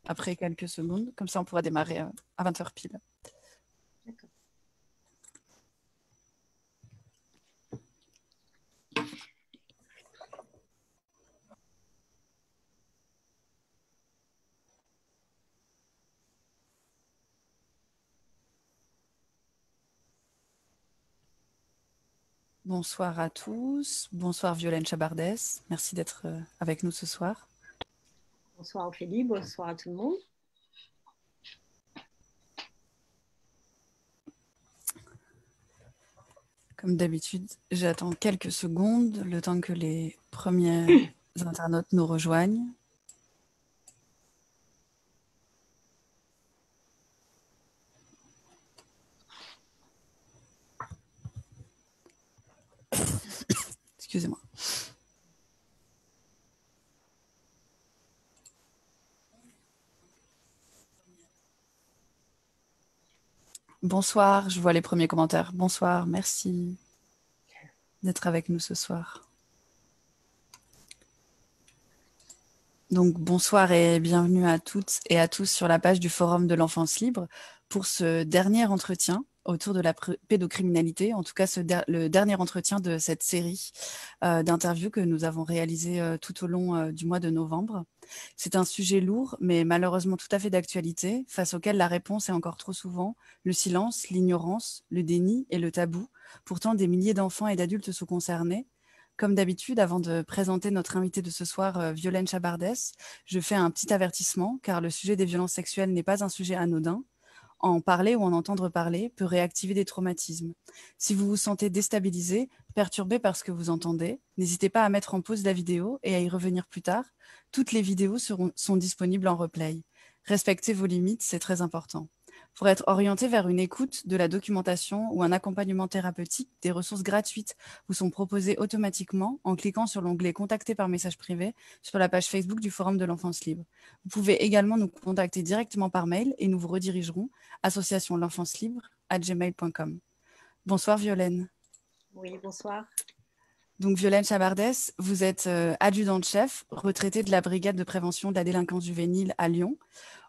après quelques secondes. Comme ça, on pourra démarrer à 20h pile. D'accord. Bonsoir à tous. Bonsoir Violaine Chabardès. Merci d'être avec nous ce soir. Bonsoir Ophélie, bonsoir à tout le monde. Comme d'habitude, j'attends quelques secondes, le temps que les premiers internautes nous rejoignent. Excusez-moi. Bonsoir, je vois les premiers commentaires. Bonsoir, merci d'être avec nous ce soir. Donc bonsoir et bienvenue à toutes et à tous sur la page du Forum de l'enfance libre pour ce dernier entretien autour de la pédocriminalité, en tout cas le dernier entretien de cette série d'interviews que nous avons réalisé tout au long du mois de novembre. C'est un sujet lourd, mais malheureusement tout à fait d'actualité, face auquel la réponse est encore trop souvent le silence, l'ignorance, le déni et le tabou. Pourtant, des milliers d'enfants et d'adultes sont concernés. Comme d'habitude, avant de présenter notre invitée de ce soir, Violaine Chabardès, je fais un petit avertissement, car le sujet des violences sexuelles n'est pas un sujet anodin. En parler ou en entendre parler peut réactiver des traumatismes. Si vous vous sentez déstabilisé, perturbé par ce que vous entendez, n'hésitez pas à mettre en pause la vidéo et à y revenir plus tard. Toutes les vidéos sont disponibles en replay. Respectez vos limites, c'est très important. Pour être orienté vers une écoute, de la documentation ou un accompagnement thérapeutique, des ressources gratuites vous sont proposées automatiquement en cliquant sur l'onglet « Contacter par message privé » sur la page Facebook du Forum de l'enfance libre. Vous pouvez également nous contacter directement par mail et nous vous redirigerons associationlenfancelibre@gmail.com. Bonsoir Violaine. Oui, bonsoir. Donc Violaine Chabardès, vous êtes adjudante-chef, retraitée de la brigade de prévention de la délinquance juvénile à Lyon.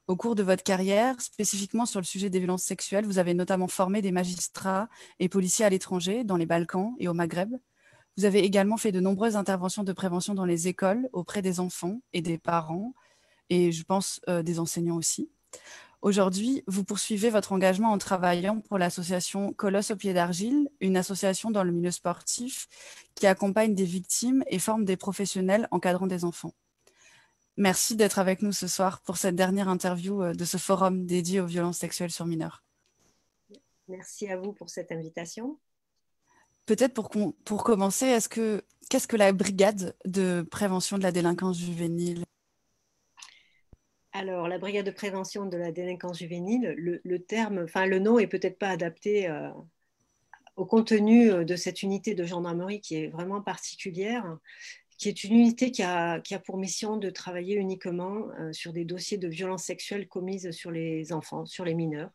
Au cours de votre carrière, spécifiquement sur le sujet des violences sexuelles, vous avez notamment formé des magistrats et policiers à l'étranger, dans les Balkans et au Maghreb. Vous avez également fait de nombreuses interventions de prévention dans les écoles, auprès des enfants et des parents, et je pense des enseignants aussi. Aujourd'hui, vous poursuivez votre engagement en travaillant pour l'association Colosse au pied d'argile, une association dans le milieu sportif qui accompagne des victimes et forme des professionnels encadrant des enfants. Merci d'être avec nous ce soir pour cette dernière interview de ce forum dédié aux violences sexuelles sur mineurs. Merci à vous pour cette invitation. Peut-être pour commencer, qu'est-ce que la brigade de prévention de la délinquance juvénile? Alors, la brigade de prévention de la délinquance juvénile, le nom est peut-être pas adapté au contenu de cette unité de gendarmerie qui est vraiment particulière, qui est une unité qui a pour mission de travailler uniquement sur des dossiers de violences sexuelles commises sur les enfants, sur les mineurs,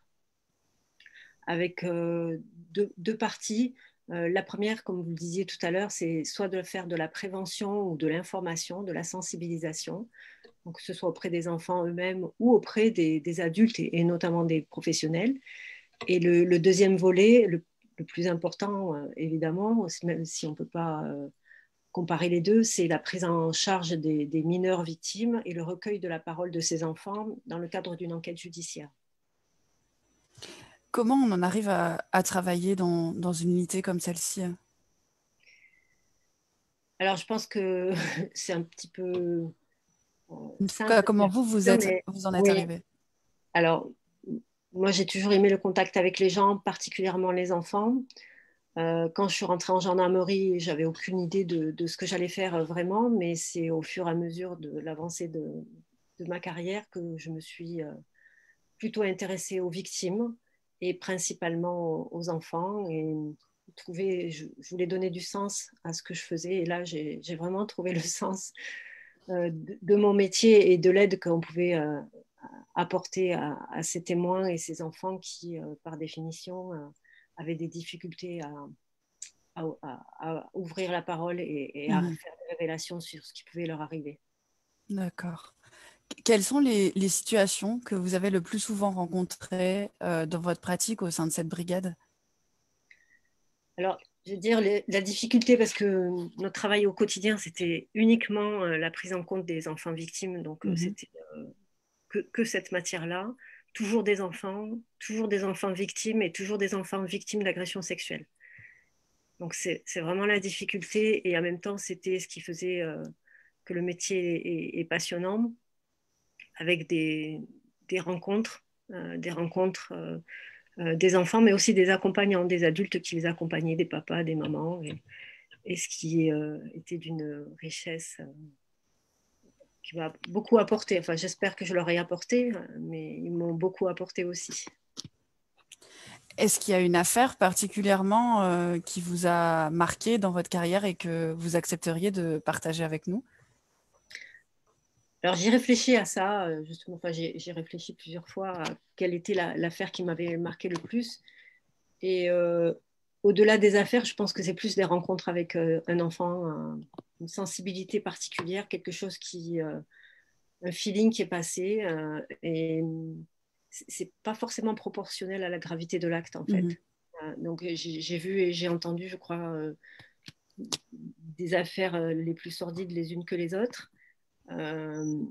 avec deux parties. La première, comme vous le disiez tout à l'heure, c'est soit de faire de la prévention ou de l'information, de la sensibilisation, donc que ce soit auprès des enfants eux-mêmes ou auprès des adultes et notamment des professionnels. Et le deuxième volet, le plus important, évidemment, même si on ne peut pas comparer les deux, c'est la prise en charge des mineurs victimes et le recueil de la parole de ces enfants dans le cadre d'une enquête judiciaire. Comment on en arrive à travailler dans une unité comme celle-ci? Alors, je pense que c'est un petit peu En tout cas, simple, comment mais vous en êtes oui. arrivé? Alors, moi, j'ai toujours aimé le contact avec les gens, particulièrement les enfants. Quand je suis rentrée en gendarmerie, j'avais aucune idée de ce que j'allais faire vraiment, mais c'est au fur et à mesure de l'avancée de ma carrière que je me suis plutôt intéressée aux victimes et principalement aux enfants. Et je voulais donner du sens à ce que je faisais. Et là, j'ai vraiment trouvé le sens de mon métier et de l'aide qu'on pouvait apporter à ces témoins et ces enfants qui, par définition, avaient des difficultés à ouvrir la parole et à faire des révélations sur ce qui pouvait leur arriver. D'accord. Quelles sont les situations que vous avez le plus souvent rencontrées dans votre pratique au sein de cette brigade? Alors, je veux dire, la difficulté, parce que notre travail au quotidien, c'était uniquement la prise en compte des enfants victimes, donc Mhm. c'était que cette matière-là. Toujours des enfants victimes et toujours des enfants victimes d'agressions sexuelles. Donc, c'est vraiment la difficulté et en même temps, c'était ce qui faisait que le métier est passionnant avec des rencontres, des enfants, mais aussi des accompagnants, des adultes qui les accompagnaient, des papas, des mamans, et ce qui était d'une richesse qui m'a beaucoup apporté. Enfin, j'espère que je leur ai apporté, mais ils m'ont beaucoup apporté aussi. Est-ce qu'il y a une affaire particulièrement qui vous a marqué dans votre carrière et que vous accepteriez de partager avec nous? Alors, j'ai réfléchi à ça, justement, enfin, j'ai réfléchi plusieurs fois à quelle était l'affaire qui m'avait marqué le plus. Et au-delà des affaires, je pense que c'est plus des rencontres avec un enfant, une sensibilité particulière, quelque chose un feeling qui est passé. Et c'est pas forcément proportionnel à la gravité de l'acte, en fait. Mhm. Donc, j'ai vu et j'ai entendu, je crois, des affaires les plus sordides les unes que les autres. Euh,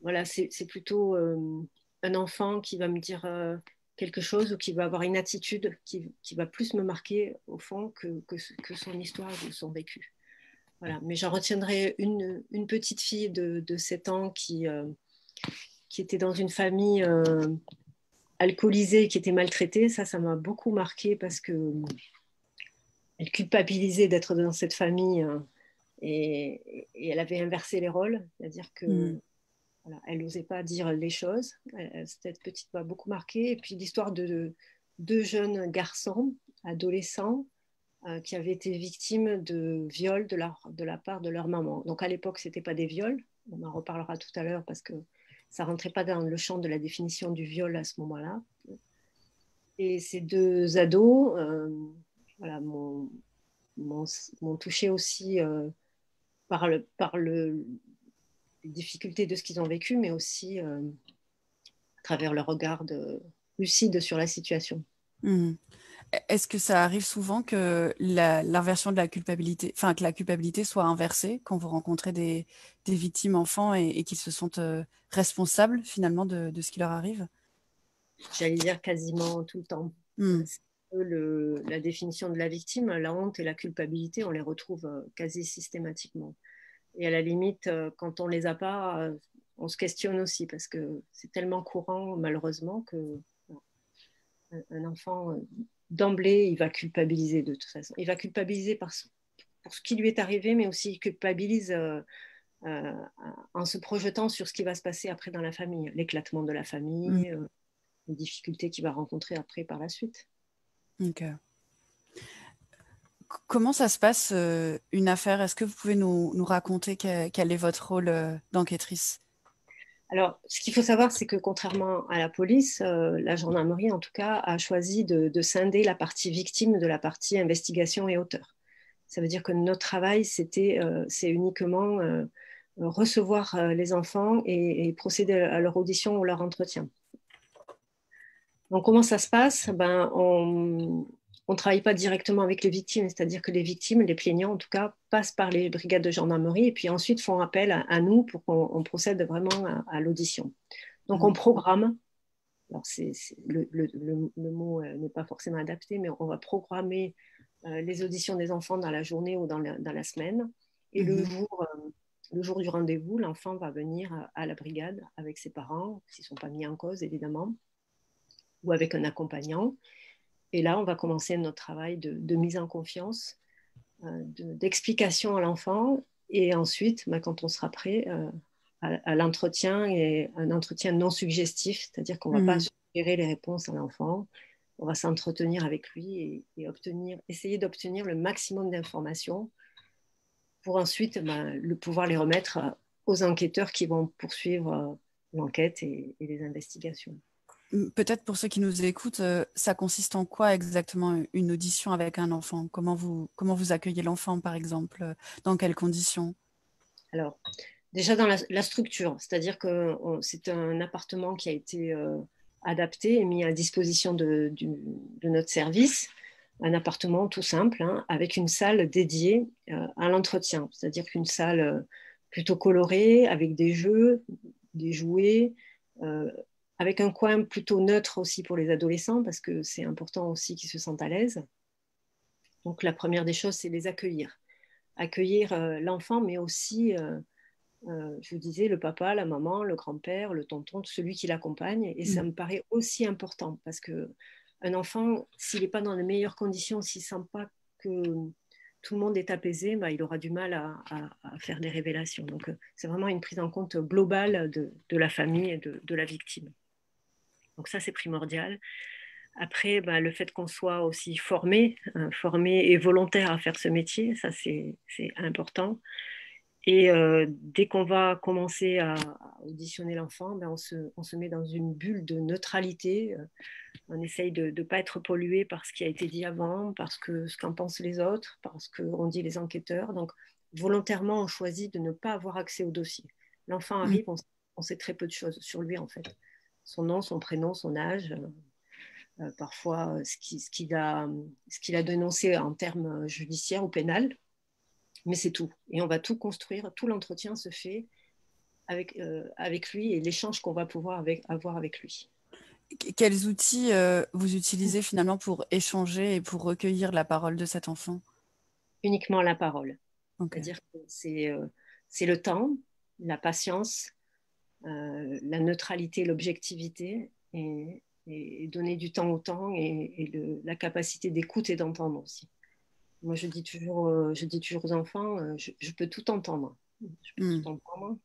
voilà, c'est plutôt un enfant qui va me dire quelque chose ou qui va avoir une attitude qui va plus me marquer au fond que son histoire ou son vécu. Voilà. Mais j'en retiendrai une petite fille de 7 ans qui était dans une famille alcoolisée, qui était maltraitée. Ça m'a beaucoup marqué parce que elle culpabilisait d'être dans cette famille et elle avait inversé les rôles, c'est-à-dire que Mhm. voilà, elle n'osait pas dire les choses. Cette petite m'a beaucoup marqué. Et puis l'histoire de deux jeunes garçons, adolescents, qui avaient été victimes de viols de la part de leur maman. Donc à l'époque, ce n'était pas des viols. On en reparlera tout à l'heure parce que ça ne rentrait pas dans le champ de la définition du viol à ce moment-là. Et ces deux ados voilà, m'ont touché aussi par les difficultés de ce qu'ils ont vécu, mais aussi à travers le regard lucide sur la situation. Mhm. Est-ce que ça arrive souvent que l'inversion de la culpabilité, enfin que la culpabilité soit inversée quand vous rencontrez des victimes enfants et qu'ils se sentent responsables finalement de ce qui leur arrive? J'allais dire quasiment tout le temps. Hmm. C'est la définition de la victime, la honte et la culpabilité, on les retrouve quasi systématiquement. Et à la limite, quand on les a pas, on se questionne aussi parce que c'est tellement courant, malheureusement, que un enfant, d'emblée, il va culpabiliser de toute façon. Il va culpabiliser pour ce qui lui est arrivé, mais aussi il culpabilise euh, en se projetant sur ce qui va se passer après dans la famille, l'éclatement de la Hmm. famille, les difficultés qu'il va rencontrer après par la suite. Ok. Comment ça se passe une affaire? Est-ce que vous pouvez nous raconter quel est votre rôle d'enquêtrice? Alors, ce qu'il faut savoir, c'est que contrairement à la police, la gendarmerie, en tout cas, a choisi de scinder la partie victime de la partie investigation et auteur. Ça veut dire que notre travail, c'est uniquement recevoir les enfants et procéder à leur audition ou leur entretien. Donc, comment ça se passe? On ne travaille pas directement avec les victimes, c'est-à-dire que les victimes, les plaignants en tout cas, passent par les brigades de gendarmerie et puis ensuite font appel à nous pour qu'on procède vraiment à l'audition. Donc, on Hmm. programme. Alors, le mot n'est pas forcément adapté, mais on va programmer les auditions des enfants dans la journée ou dans la semaine. Et Mhm. le jour du rendez-vous, l'enfant va venir à la brigade avec ses parents, s'ils ne sont pas mis en cause, évidemment, ou avec un accompagnant. Et là, on va commencer notre travail de mise en confiance, d'explication à l'enfant. Et ensuite, quand on sera prêt, à l'entretien et un entretien non suggestif, c'est-à-dire qu'on ne va pas Mhm. suggérer les réponses à l'enfant, on va s'entretenir avec lui et essayer d'obtenir le maximum d'informations pour ensuite pouvoir les remettre aux enquêteurs qui vont poursuivre l'enquête et les investigations. Peut-être pour ceux qui nous écoutent, ça consiste en quoi exactement une audition avec un enfant? Comment vous accueillez l'enfant, par exemple? Dans quelles conditions? Alors, Déjà dans la structure, c'est-à-dire que c'est un appartement qui a été adapté et mis à disposition de notre service, un appartement tout simple, hein, avec une salle dédiée à l'entretien, c'est-à-dire qu'une salle plutôt colorée, avec des jeux, des jouets, euh, avec un coin plutôt neutre aussi pour les adolescents, parce que c'est important aussi qu'ils se sentent à l'aise. Donc la première des choses, c'est les accueillir. Accueillir l'enfant, mais aussi je vous disais, le papa, la maman, le grand-père, le tonton, celui qui l'accompagne. Et ça Mm. me paraît aussi important parce que un enfant, s'il n'est pas dans les meilleures conditions, s'il ne sent pas que tout le monde est apaisé, bah, il aura du mal à faire des révélations. Donc, c'est vraiment une prise en compte globale de la famille et de la victime. Donc, ça, c'est primordial. Après, bah, le fait qu'on soit aussi formé, formé et volontaire à faire ce métier, ça, c'est important. Et dès qu'on va commencer à auditionner l'enfant, ben on se met dans une bulle de neutralité. On essaye de ne pas être pollué par ce qui a été dit avant, parce que ce qu'en pensent les autres, parce qu'on dit les enquêteurs. Donc, volontairement, on choisit de ne pas avoir accès au dossier. L'enfant Mm. arrive, on sait très peu de choses sur lui, en fait. Son nom, son prénom, son âge, parfois ce qu'il a dénoncé en termes judiciaires ou pénals, mais c'est tout. Et on va tout construire, tout l'entretien se fait avec lui et l'échange qu'on va pouvoir avoir avec lui. Quels outils vous utilisez finalement pour échanger et pour recueillir la parole de cet enfant? Uniquement la parole. Ok. C'est-à-dire que c'est le temps, la patience, la neutralité, l'objectivité et donner du temps au temps et la capacité d'écoute et d'entendre aussi. Moi, je dis toujours aux enfants, je peux tout entendre. Je peux Mm. tout entendre.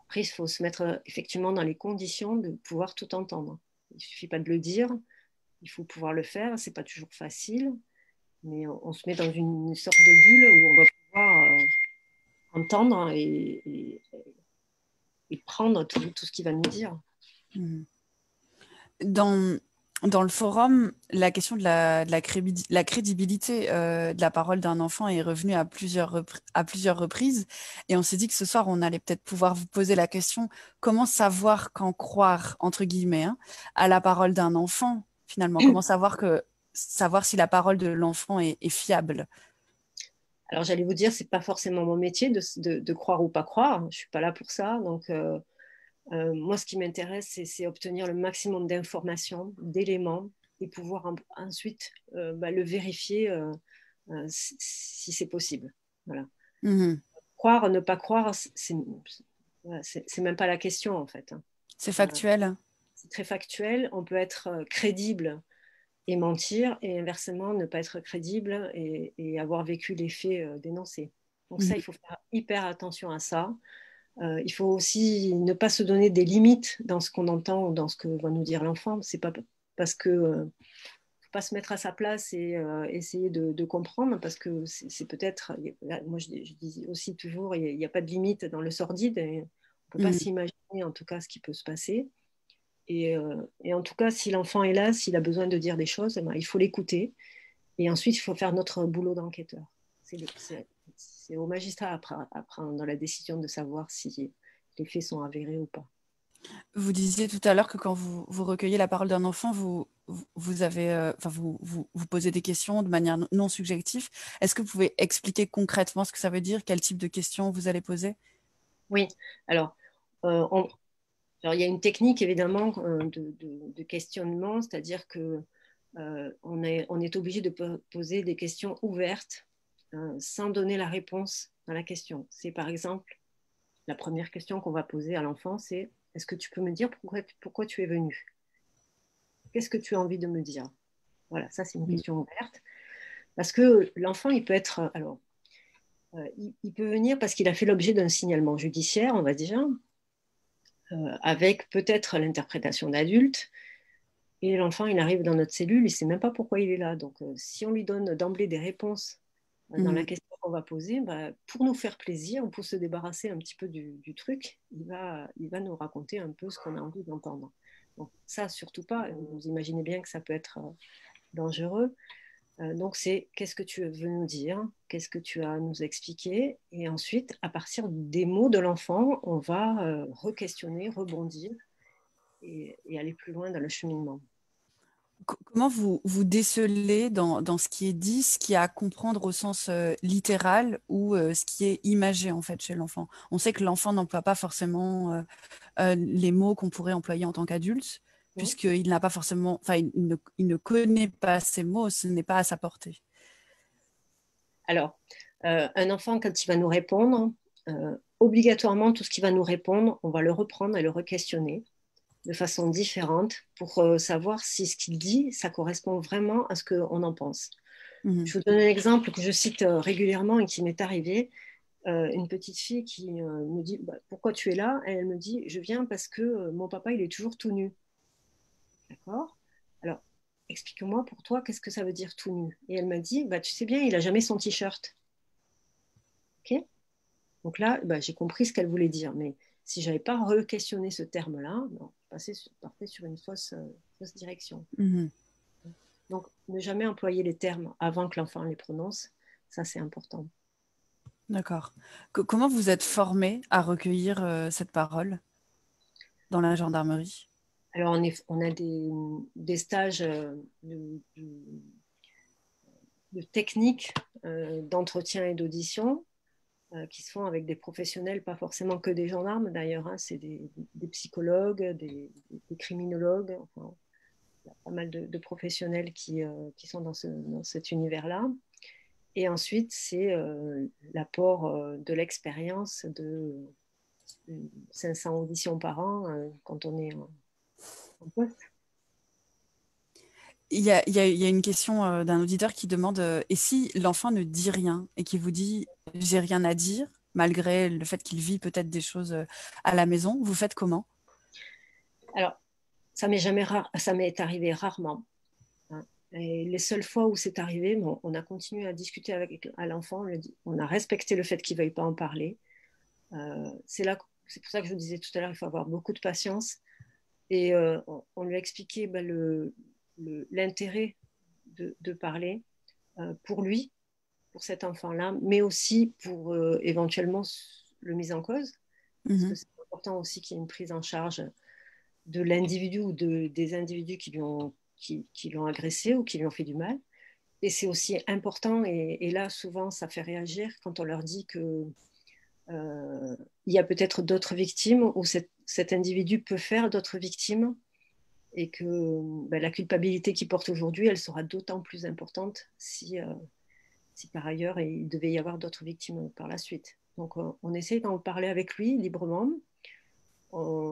Après, il faut se mettre effectivement dans les conditions de pouvoir tout entendre. Il ne suffit pas de le dire, il faut pouvoir le faire. C'est pas toujours facile, mais on se met dans une sorte de bulle où on va pouvoir entendre et prendre tout ce qu'il va nous dire. Mm. Dans, dans le forum, la question de la crédibilité de la parole d'un enfant est revenue à plusieurs reprises. Et on s'est dit que ce soir, on allait peut-être pouvoir vous poser la question, comment savoir quand croire, entre guillemets, hein, à la parole d'un enfant, finalement? Comment savoir si la parole de l'enfant est fiable? Alors j'allais vous dire, c'est pas forcément mon métier de croire ou pas croire. Je suis pas là pour ça. Donc moi, ce qui m'intéresse, c'est obtenir le maximum d'informations, d'éléments et pouvoir ensuite le vérifier si c'est possible. Voilà. Mhm. Croire, ne pas croire, c'est même pas la question en fait, hein. C'est Euh, factuel? c'est très factuel. On peut être crédible et mentir, et inversement, ne pas être crédible et avoir vécu les faits dénoncés. Donc ça, il Mhm. faut faire hyper attention à ça. Il faut aussi ne pas se donner des limites dans ce qu'on entend ou dans ce que va nous dire l'enfant. C'est pas parce que faut pas se mettre à sa place et essayer de comprendre parce que c'est peut-être, moi je dis aussi toujours, il n'y a pas de limite dans le sordide et on peut pas Mhm. s'imaginer en tout cas ce qui peut se passer. Et en tout cas, si l'enfant est là, s'il a besoin de dire des choses, eh ben, il faut l'écouter. Et ensuite, il faut faire notre boulot d'enquêteur. C'est au magistrat à prendre la décision de savoir si les faits sont avérés ou pas. Vous disiez tout à l'heure que quand vous recueillez la parole d'un enfant, vous avez, enfin, vous posez des questions de manière non subjective. Est-ce que vous pouvez expliquer concrètement ce que ça veut dire? Quel type de questions vous allez poser? Oui, alors, euh, on- alors il y a une technique évidemment de questionnement, c'est-à-dire que on est obligé de poser des questions ouvertes sans donner la réponse dans la question. C'est par exemple la première question qu'on va poser à l'enfant, c'est est-ce que tu peux me dire pourquoi tu es venu? Qu'est-ce que tu as envie de me dire? Voilà, ça c'est une Mm. question ouverte. Parce que l'enfant, il peut être, alors, il peut venir parce qu'il a fait l'objet d'un signalement judiciaire, on va dire, avec peut-être l'interprétation d'adultes. Et l'enfant, il arrive dans notre cellule, il ne sait même pas pourquoi il est là. Donc, si on lui donne d'emblée des réponses dans la Mm. question qu'on va poser, bah, pour nous faire plaisir, pour se débarrasser un petit peu du truc, il va nous raconter un peu ce qu'on a envie d'entendre. Donc, ça, surtout pas. Vous imaginez bien que ça peut être dangereux. Donc, c'est qu'est-ce que tu veux nous dire, qu'est-ce que tu as à nous expliquer. Et ensuite, à partir des mots de l'enfant, on va re-questionner, rebondir et aller plus loin dans le cheminement. Comment vous décelez dans ce qui est dit, ce qui est à comprendre au sens littéral ou ce qui est imagé en fait chez l'enfant? On sait que l'enfant n'emploie pas forcément les mots qu'on pourrait employer en tant qu'adulte, Mmh. puisqu'il n'a pas forcément, enfin, il ne connaît pas ces mots, ce n'est pas à sa portée. Alors, un enfant, quand il va nous répondre, obligatoirement, tout ce qui va nous répondre, on va le reprendre et le re-questionner de façon différente pour savoir si ce qu'il dit, ça correspond vraiment à ce qu'on en pense. Mhm. Je vous donne un exemple que je cite régulièrement et qui m'est arrivé. Une petite fille qui me dit bah, pourquoi tu es là? Et elle me dit je viens parce que mon papa il est toujours tout nu. D'accord? Alors explique-moi pour toi qu'est-ce que ça veut dire tout nu? Et elle m'a dit bah, tu sais bien il a jamais son t-shirt. Ok. Donc là bah, j'ai compris ce qu'elle voulait dire, mais si j'avais pas re-questionné ce terme-là, non, je partais sur une fausse direction. Mhm. Donc ne jamais employer les termes avant que l'enfant les prononce, ça c'est important. D'accord. Comment vous êtes formé à recueillir cette parole dans la gendarmerie? Alors, on a des stages de techniques d'entretien et d'audition qui se font avec des professionnels, pas forcément que des gendarmes d'ailleurs, hein, c'est des psychologues, des criminologues, enfin, il y a pas mal de professionnels qui sont dans cet univers-là. Et ensuite, c'est l'apport de l'expérience de 500 auditions par an quand on est en poste. Il y a une question d'un auditeur qui demande et si l'enfant ne dit rien et qui vous dit j'ai rien à dire, malgré le fait qu'il vit peut-être des choses à la maison, vous faites comment? Alors, ça m'est arrivé rarement, hein. Et les seules fois où c'est arrivé, bon, on a continué à discuter avec à l'enfant, on a respecté le fait qu'il ne veuille pas en parler. C'est pour ça que je vous disais tout à l'heure, il faut avoir beaucoup de patience. Et on lui a expliqué bah, l'intérêt de parler pour lui, pour cet enfant-là, mais aussi pour éventuellement le mise en cause, parce que Mhm. c'est important aussi qu'il y ait une prise en charge de l'individu ou des individus qui l'ont agressé ou qui lui ont fait du mal. Et c'est aussi important, et là, souvent, ça fait réagir quand on leur dit que il y a peut-être d'autres victimes ou cet individu peut faire d'autres victimes et que ben, la culpabilité qu'il porte aujourd'hui, elle sera d'autant plus importante si par ailleurs il devait y avoir d'autres victimes par la suite. Donc on essaie d'en parler avec lui librement.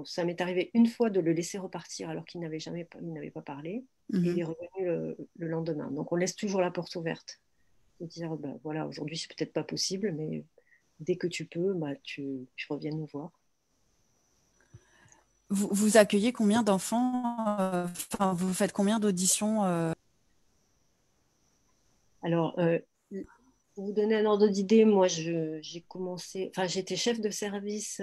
Ça m'est arrivé une fois de le laisser repartir alors qu'il n'avait pas parlé et il Mhm. est revenu le lendemain. Donc on laisse toujours la porte ouverte de dire ben, voilà, aujourd'hui c'est peut-être pas possible, mais dès que tu peux, bah, tu reviens nous voir. Vous accueillez combien d'enfants enfin, vous faites combien d'auditions Alors, pour vous donner un ordre d'idée, moi, j'ai commencé, enfin, j'étais chef de service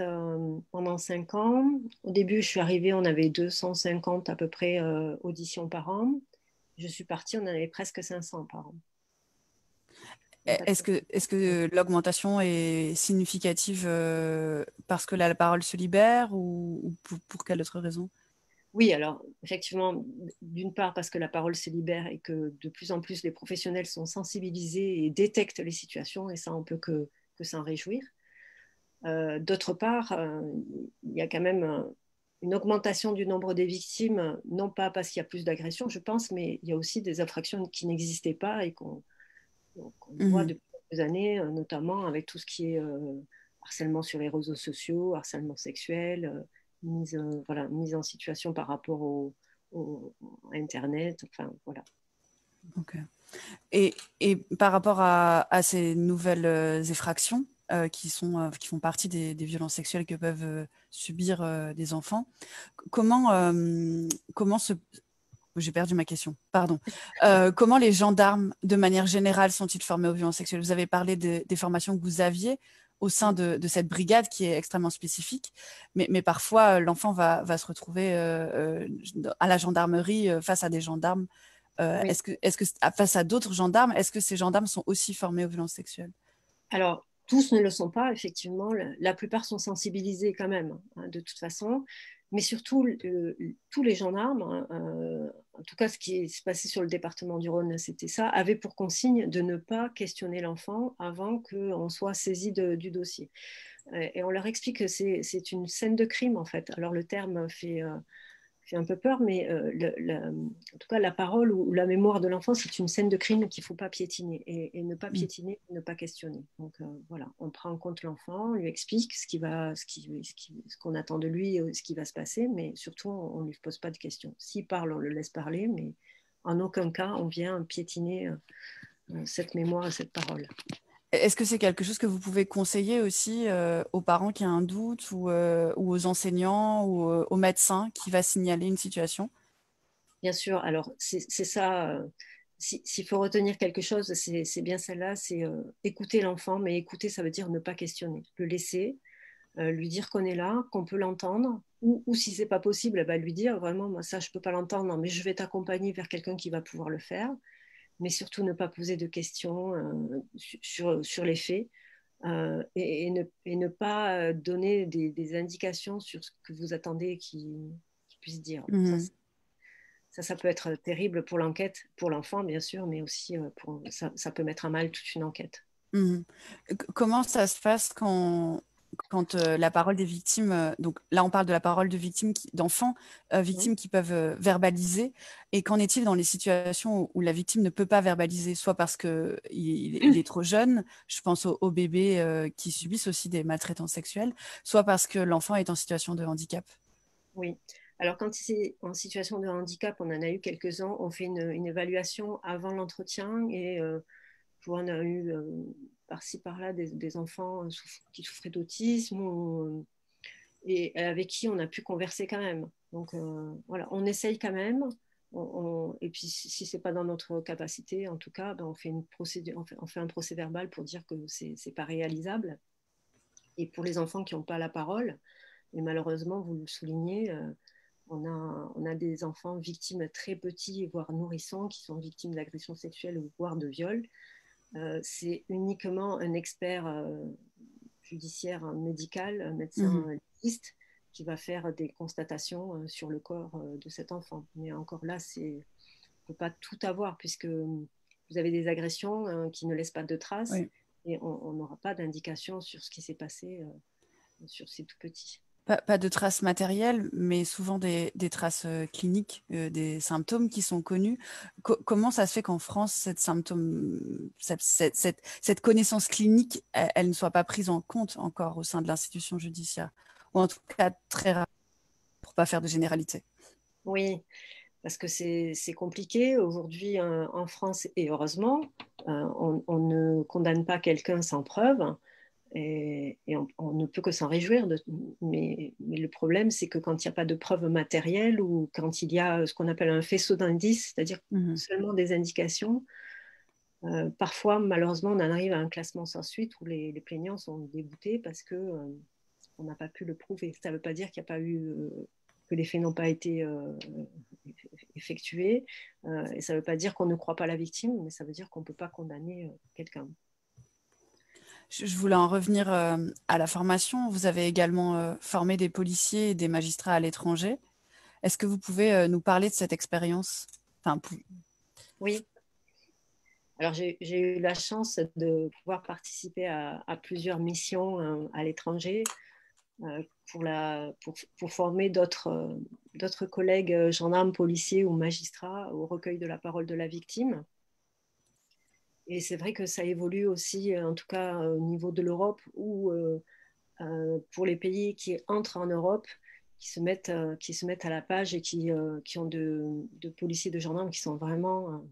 pendant 5 ans. Au début, je suis arrivée, on avait 250 à peu près auditions par an. Je suis partie, on en avait presque 500 par an. Donc, Est-ce que l'augmentation est significative parce que la parole se libère ou pour quelle autre raison? oui, alors effectivement, d'une part parce que la parole se libère et que de plus en plus les professionnels sont sensibilisés et détectent les situations, et ça, on peut que s'en réjouir. D'autre part, il y a quand même une augmentation du nombre des victimes, non pas parce qu'il y a plus d'agressions, je pense, mais il y a aussi des infractions qui n'existaient pas et qu'on voit Mhm. depuis quelques années, notamment avec tout ce qui est harcèlement sur les réseaux sociaux, harcèlement sexuel, voilà, mise en situation par rapport au Internet, enfin voilà. Ok. Et par rapport à ces nouvelles effractions qui font partie des violences sexuelles que peuvent subir des enfants, comment, comment se... J'ai perdu ma question, pardon. Comment les gendarmes, de manière générale, sont-ils formés aux violences sexuelles? Vous avez parlé des formations que vous aviez au sein de cette brigade qui est extrêmement spécifique, mais parfois l'enfant va se retrouver à la gendarmerie face à des gendarmes Oui. Est-ce que face à d'autres gendarmes, est-ce que ces gendarmes sont aussi formés aux violences sexuelles? Alors, tous ne le sont pas, effectivement. La plupart sont sensibilisés quand même, hein, de toute façon. Mais surtout, tous les gendarmes, hein, en tout cas ce qui s'est passé sur le département du Rhône, c'était ça, avaient pour consigne de ne pas questionner l'enfant avant qu'on soit saisi du dossier. Et on leur explique que c'est une scène de crime, en fait. Alors, le terme fait un peu peur, mais en tout cas, la parole ou la mémoire de l'enfant, c'est une scène de crime qu'il ne faut pas piétiner. Et ne pas piétiner, ne pas questionner. Donc voilà, on prend en compte l'enfant, on lui explique ce qu'on attend de lui, ce qui va se passer, mais surtout, on ne lui pose pas de questions. S'il parle, on le laisse parler, mais en aucun cas, on vient piétiner cette mémoire et cette parole. Est-ce que c'est quelque chose que vous pouvez conseiller aussi aux parents qui ont un doute ou aux enseignants ou aux médecins qui va signaler une situation? Bien sûr, alors c'est ça. S'il faut retenir quelque chose, c'est bien celle-là, c'est écouter l'enfant, mais écouter, ça veut dire ne pas questionner, le laisser, lui dire qu'on est là, qu'on peut l'entendre, ou si c'est pas possible, bah, lui dire vraiment, moi ça je peux pas l'entendre, mais je vais t'accompagner vers quelqu'un qui va pouvoir le faire, mais surtout ne pas poser de questions sur les faits. Et ne pas donner des indications sur ce que vous attendez qu'il puisse dire. Mhm. Ça peut être terrible pour l'enquête, pour l'enfant, bien sûr, mais aussi ça peut mettre à mal toute une enquête. Mhm. Comment ça se passe quand la parole des victimes, donc là on parle de la parole de victimes, d'enfants Mmh. victimes qui peuvent verbaliser, et qu'en est-il dans les situations où la victime ne peut pas verbaliser, soit parce qu'il est trop jeune, je pense aux bébés qui subissent aussi des maltraitances sexuelles, soit parce que l'enfant est en situation de handicap? Oui. Alors, quand c'est en situation de handicap, on en a eu quelques-uns, on fait une évaluation avant l'entretien et on a eu par-ci, par-là des enfants qui souffraient d'autisme et avec qui on a pu converser quand même. Donc, voilà, on essaye quand même. Et puis, si ce n'est pas dans notre capacité, en tout cas, ben, on fait une procédure, on fait un procès verbal pour dire que ce n'est pas réalisable. Et pour les enfants qui n'ont pas la parole, et malheureusement, vous le soulignez, on a des enfants victimes très petits, voire nourrissons, qui sont victimes d'agressions sexuelles ou voire de viols. C'est uniquement un expert judiciaire, médical, un médecin Mhm. légiste, qui va faire des constatations sur le corps de cet enfant. Mais encore là, on ne peut pas tout avoir, puisque vous avez des agressions qui ne laissent pas de traces, Oui. et on n'aura pas d'indication sur ce qui s'est passé sur ces tout petits. Pas de traces matérielles, mais souvent des traces cliniques, des symptômes qui sont connus. Comment ça se fait qu'en France, cette connaissance clinique, elle ne soit pas prise en compte encore au sein de l'institution judiciaire? Ou en tout cas, très rare, pour pas faire de généralité. Oui, parce que c'est compliqué. Aujourd'hui, en France, et heureusement, on ne condamne pas quelqu'un sans preuve. Et on ne peut que s'en réjouir. Mais le problème, c'est que quand il n'y a pas de preuves matérielles ou quand il y a ce qu'on appelle un faisceau d'indices, c'est-à-dire Mhm. seulement des indications, parfois, malheureusement, on en arrive à un classement sans suite où les plaignants sont dégoûtés parce que on n'a pas pu le prouver. Ça ne veut pas dire qu'il n'y a pas eu que les faits n'ont pas été effectués, et ça ne veut pas dire qu'on ne croit pas la victime, mais ça veut dire qu'on ne peut pas condamner quelqu'un. Je voulais en revenir à la formation. Vous avez également formé des policiers et des magistrats à l'étranger. Est-ce que vous pouvez nous parler de cette expérience? Enfin, Oui. Alors, j'ai eu la chance de pouvoir participer à plusieurs missions à l'étranger pour former d'autres collègues gendarmes, policiers ou magistrats au recueil de la parole de la victime. Et c'est vrai que ça évolue aussi, en tout cas au niveau de l'Europe, ou pour les pays qui entrent en Europe, qui se mettent à la page et qui ont de policiers, de gendarmes qui sont vraiment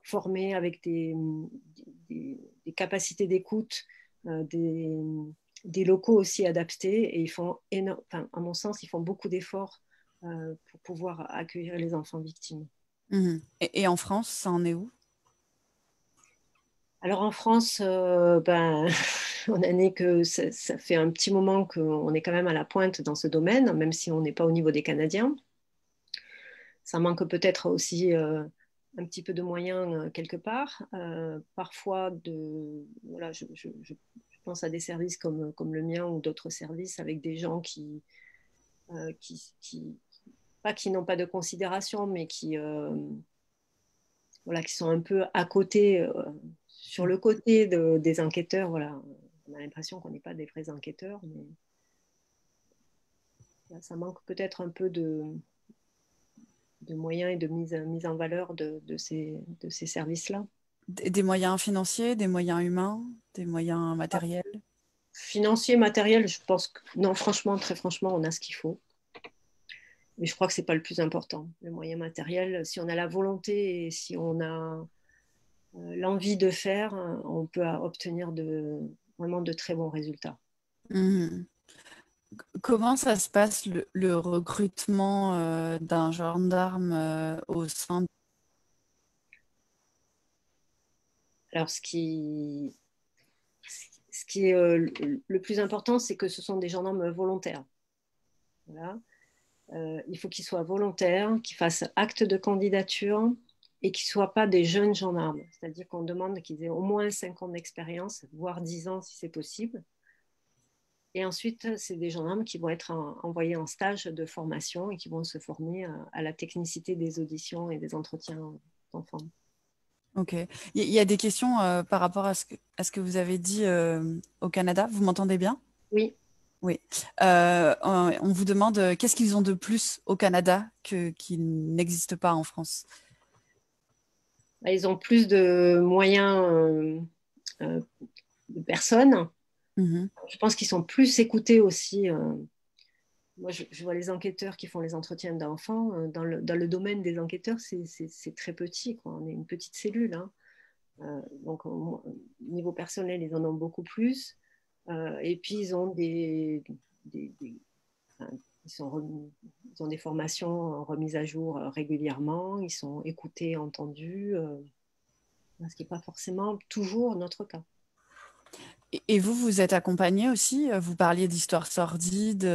formés avec des capacités d'écoute, des locaux aussi adaptés. Et ils font enfin, à mon sens, ils font beaucoup d'efforts pour pouvoir accueillir les enfants victimes. et en France, ça en est où? Alors en France, ben, on en est que ça fait un petit moment qu'on est quand même à la pointe dans ce domaine, même si on n'est pas au niveau des Canadiens. Ça manque peut-être aussi un petit peu de moyens quelque part. Parfois, voilà, je pense à des services comme le mien ou d'autres services avec des gens qui pas qui n'ont pas de considération, mais voilà, qui sont un peu à côté, sur le côté des enquêteurs. Voilà. On a l'impression qu'on n'est pas des vrais enquêteurs, mais là, ça manque peut-être un peu de moyens et de mise en valeur de ces services-là. Des moyens financiers, des moyens humains, des moyens matériels? Financier, matériel, je pense que non, franchement, très franchement, on a ce qu'il faut. Mais je crois que ce n'est pas le plus important. Le moyen matériel, si on a la volonté et si on a l'envie de faire, on peut obtenir vraiment de très bons résultats. Mhm. Comment ça se passe le recrutement d'un gendarme au sein de... Alors, ce qui est le plus important, c'est que ce sont des gendarmes volontaires. Voilà. Il faut qu'ils soient volontaires, qu'ils fassent acte de candidature et qu'ils ne soient pas des jeunes gendarmes. C'est-à-dire qu'on demande qu'ils aient au moins 5 ans d'expérience, voire 10 ans si c'est possible. Et ensuite, c'est des gendarmes qui vont être envoyés en stage de formation et qui vont se former à la technicité des auditions et des entretiens d'enfants. Ok. Il y a des questions par rapport à ce que vous avez dit au Canada. Vous m'entendez bien? Oui. Oui. On vous demande qu'est-ce qu'ils ont de plus au Canada qui n'existe pas en France? Ils ont plus de moyens de personnes. Mhm. Je pense qu'ils sont plus écoutés aussi. Moi, je vois les enquêteurs qui font les entretiens d'enfants. Dans le domaine des enquêteurs, c'est très petit, quoi. On est une petite cellule, hein. Donc, au niveau personnel, ils en ont beaucoup plus. Et puis, ils ont enfin, ils ont des formations remises à jour régulièrement. Ils sont écoutés, entendus, ce qui n'est pas forcément toujours notre cas. Et vous, vous êtes accompagné aussi? Vous parliez d'histoires sordides,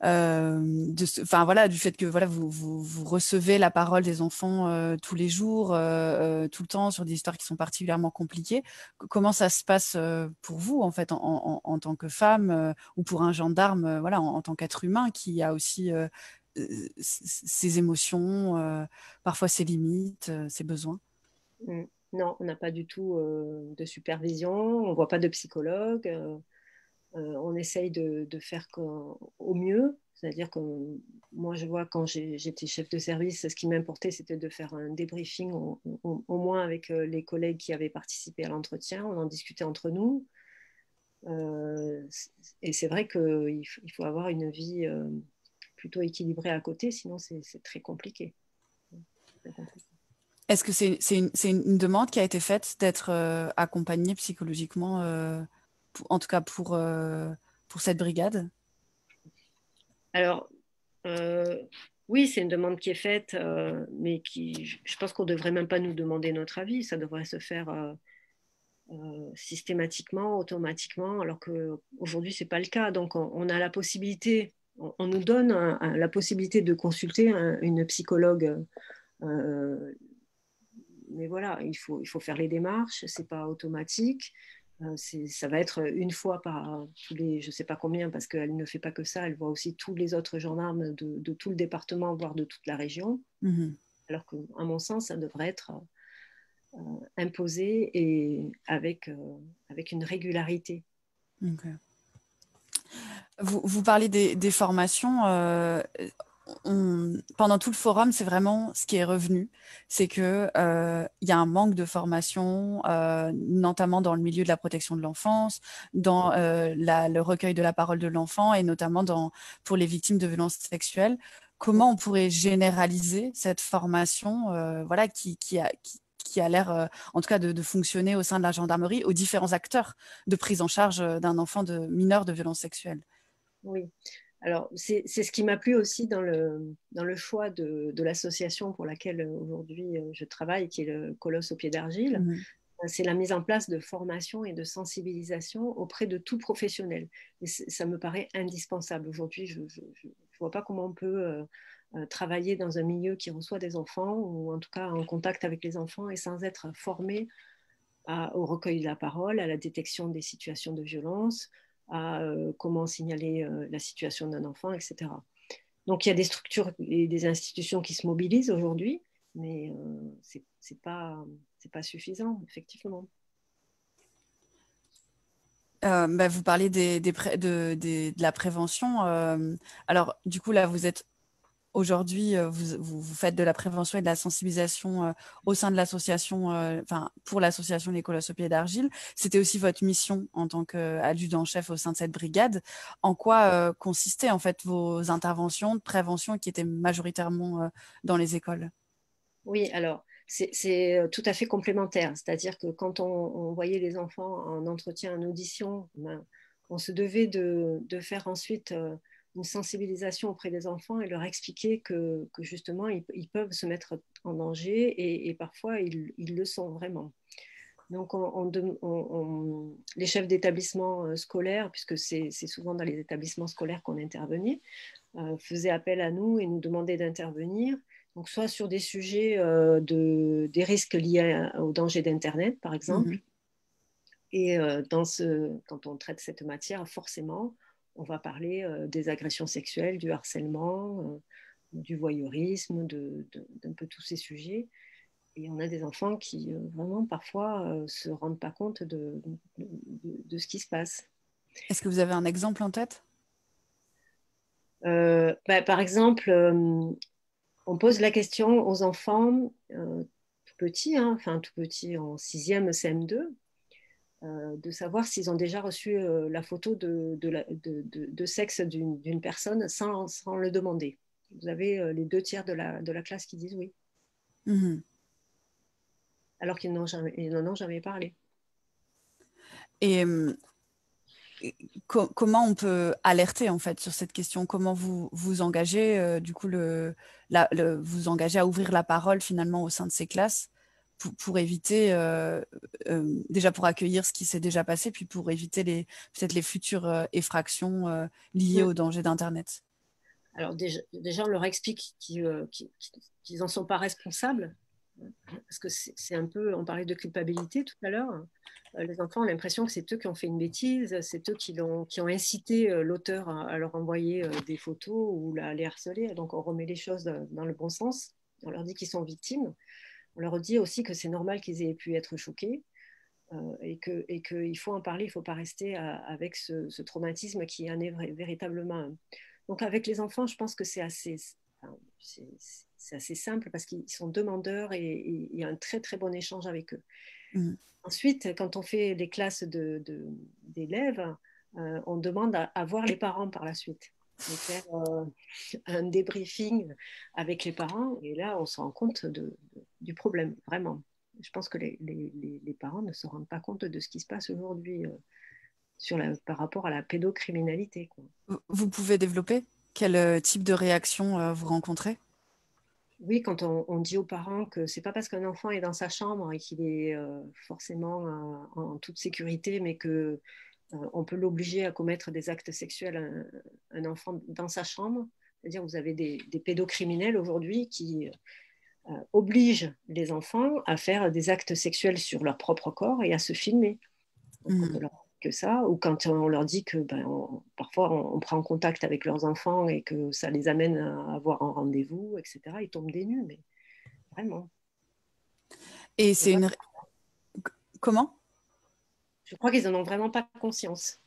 enfin voilà, du fait que voilà, vous recevez la parole des enfants tous les jours, tout le temps, sur des histoires qui sont particulièrement compliquées. Comment ça se passe pour vous, en fait, en tant que femme, ou pour un gendarme, voilà, en tant qu'être humain qui a aussi ses émotions, parfois ses limites, ses besoins? Non, on n'a pas du tout de supervision, on ne voit pas de psychologue. On essaye de faire au mieux. C'est-à-dire que moi, je vois quand j'étais chef de service, ce qui m'importait, c'était de faire un débriefing au moins avec les collègues qui avaient participé à l'entretien. On en discutait entre nous. Et c'est vrai qu'il faut avoir une vie plutôt équilibrée à côté, sinon c'est très compliqué. Très compliqué. Est-ce que c'est une demande qui a été faite d'être accompagnée psychologiquement, en tout cas pour cette brigade? Alors, euh, oui, c'est une demande qui est faite, mais je pense qu'on ne devrait même pas nous demander notre avis. Ça devrait se faire systématiquement, automatiquement, alors qu'aujourd'hui, ce n'est pas le cas. Donc, on a la possibilité, on nous donne la possibilité de consulter une psychologue. Mais voilà, il faut faire les démarches, ce n'est pas automatique. Ça va être une fois par tous les, je ne sais pas combien, parce qu'elle ne fait pas que ça, elle voit aussi tous les autres gendarmes de tout le département, voire de toute la région. Mhm. Alors qu'à mon sens, ça devrait être imposé et avec une régularité. Ok. Vous parlez des formations. Pendant tout le forum, c'est vraiment ce qui est revenu, c'est que il y a un manque de formation, notamment dans le milieu de la protection de l'enfance, dans le recueil de la parole de l'enfant et notamment pour les victimes de violences sexuelles. Comment on pourrait généraliser cette formation, voilà, qui a l'air, en tout cas, de fonctionner au sein de la gendarmerie aux différents acteurs de prise en charge d'un enfant mineur de violences sexuelles? Oui. Alors, c'est ce qui m'a plu aussi dans le choix de l'association pour laquelle aujourd'hui je travaille, qui est le Colosse au pied d'argile. Mhm. C'est la mise en place de formation et de sensibilisation auprès de tout professionnel. Et ça me paraît indispensable. Aujourd'hui, je vois pas comment on peut travailler dans un milieu qui reçoit des enfants, ou en tout cas en contact avec les enfants, et sans être formé au recueil de la parole, à la détection des situations de violence, à comment signaler la situation d'un enfant, etc. Donc il y a des structures et des institutions qui se mobilisent aujourd'hui, mais c'est pas suffisant, effectivement. Bah, vous parlez de la prévention. Alors, du coup, là, vous êtes aujourd'hui, vous faites de la prévention et de la sensibilisation au sein de l'association, enfin, pour l'association Les Colosses au pied d'argile. C'était aussi votre mission en tant qu'adjudant-chef au sein de cette brigade. En quoi consistaient en fait vos interventions de prévention qui étaient majoritairement dans les écoles? Oui, alors c'est tout à fait complémentaire. C'est-à-dire que quand on voyait les enfants en entretien, en audition, ben, on se devait de faire ensuite une sensibilisation auprès des enfants et leur expliquer que justement, ils peuvent se mettre en danger et parfois, ils le sont vraiment. Donc, les chefs d'établissement scolaires, puisque c'est souvent dans les établissements scolaires qu'on intervenait, faisaient appel à nous et nous demandaient d'intervenir. Donc, soit sur des sujets des risques liés au danger d'Internet, par exemple. Mhm. Et quand on traite cette matière, forcément, on va parler des agressions sexuelles, du harcèlement, du voyeurisme, d'un peu tous ces sujets. Et on a des enfants qui, vraiment, parfois, se rendent pas compte de ce qui se passe. Est-ce que vous avez un exemple en tête? Par exemple, on pose la question aux enfants tout petits, hein, enfin tout petits en 6e CM2, de savoir s'ils ont déjà reçu la photo de sexe d'une personne sans le demander. Vous avez les 2 tiers de la classe qui disent oui, Mhm. alors qu'ils n'en ont jamais parlé. Et comment on peut alerter en fait sur cette question? Comment vous vous engagez du coup vous engagez à ouvrir la parole finalement au sein de ces classes pour éviter déjà pour accueillir ce qui s'est déjà passé puis pour éviter peut-être les futures effractions liées Mm. au danger d'Internet. Alors déjà, on leur explique qu'ils n'en sont pas responsables, parce que c'est un peu, on parlait de culpabilité tout à l'heure. Les enfants ont l'impression que c'est eux qui ont fait une bêtise, c'est eux qui ont incité l'auteur à leur envoyer des photos ou les harceler. Donc on remet les choses dans le bon sens. On leur dit qu'ils sont victimes. On leur dit aussi que c'est normal qu'ils aient pu être choqués et qu'il faut en parler, il ne faut pas rester avec ce traumatisme qui en est véritablement un. Donc avec les enfants, je pense que enfin, c'est assez simple parce qu'ils sont demandeurs et il y a un très très bon échange avec eux. Mhm. Ensuite, quand on fait des classes d'élèves, on demande à voir les parents par la suite. Et faire un débriefing avec les parents et là, on se rend compte du problème, vraiment. Je pense que les parents ne se rendent pas compte de ce qui se passe aujourd'hui par rapport à la pédocriminalité, quoi. Vous pouvez développer quel type de réaction vous rencontrez? Oui, quand on dit aux parents que c'est pas parce qu'un enfant est dans sa chambre et qu'il est forcément en toute sécurité, mais que on peut l'obliger à commettre des actes sexuels, un enfant dans sa chambre. C'est-à-dire, vous avez des pédocriminels aujourd'hui qui obligent les enfants à faire des actes sexuels sur leur propre corps et à se filmer. Donc, on peut Mhm. leur dire que ça, ou quand on leur dit que parfois on prend contact avec leurs enfants et que ça les amène à avoir un rendez-vous, etc., ils tombent des nues, mais vraiment. Et Je, c'est une... Comment? je crois qu'ils n'en ont vraiment pas conscience.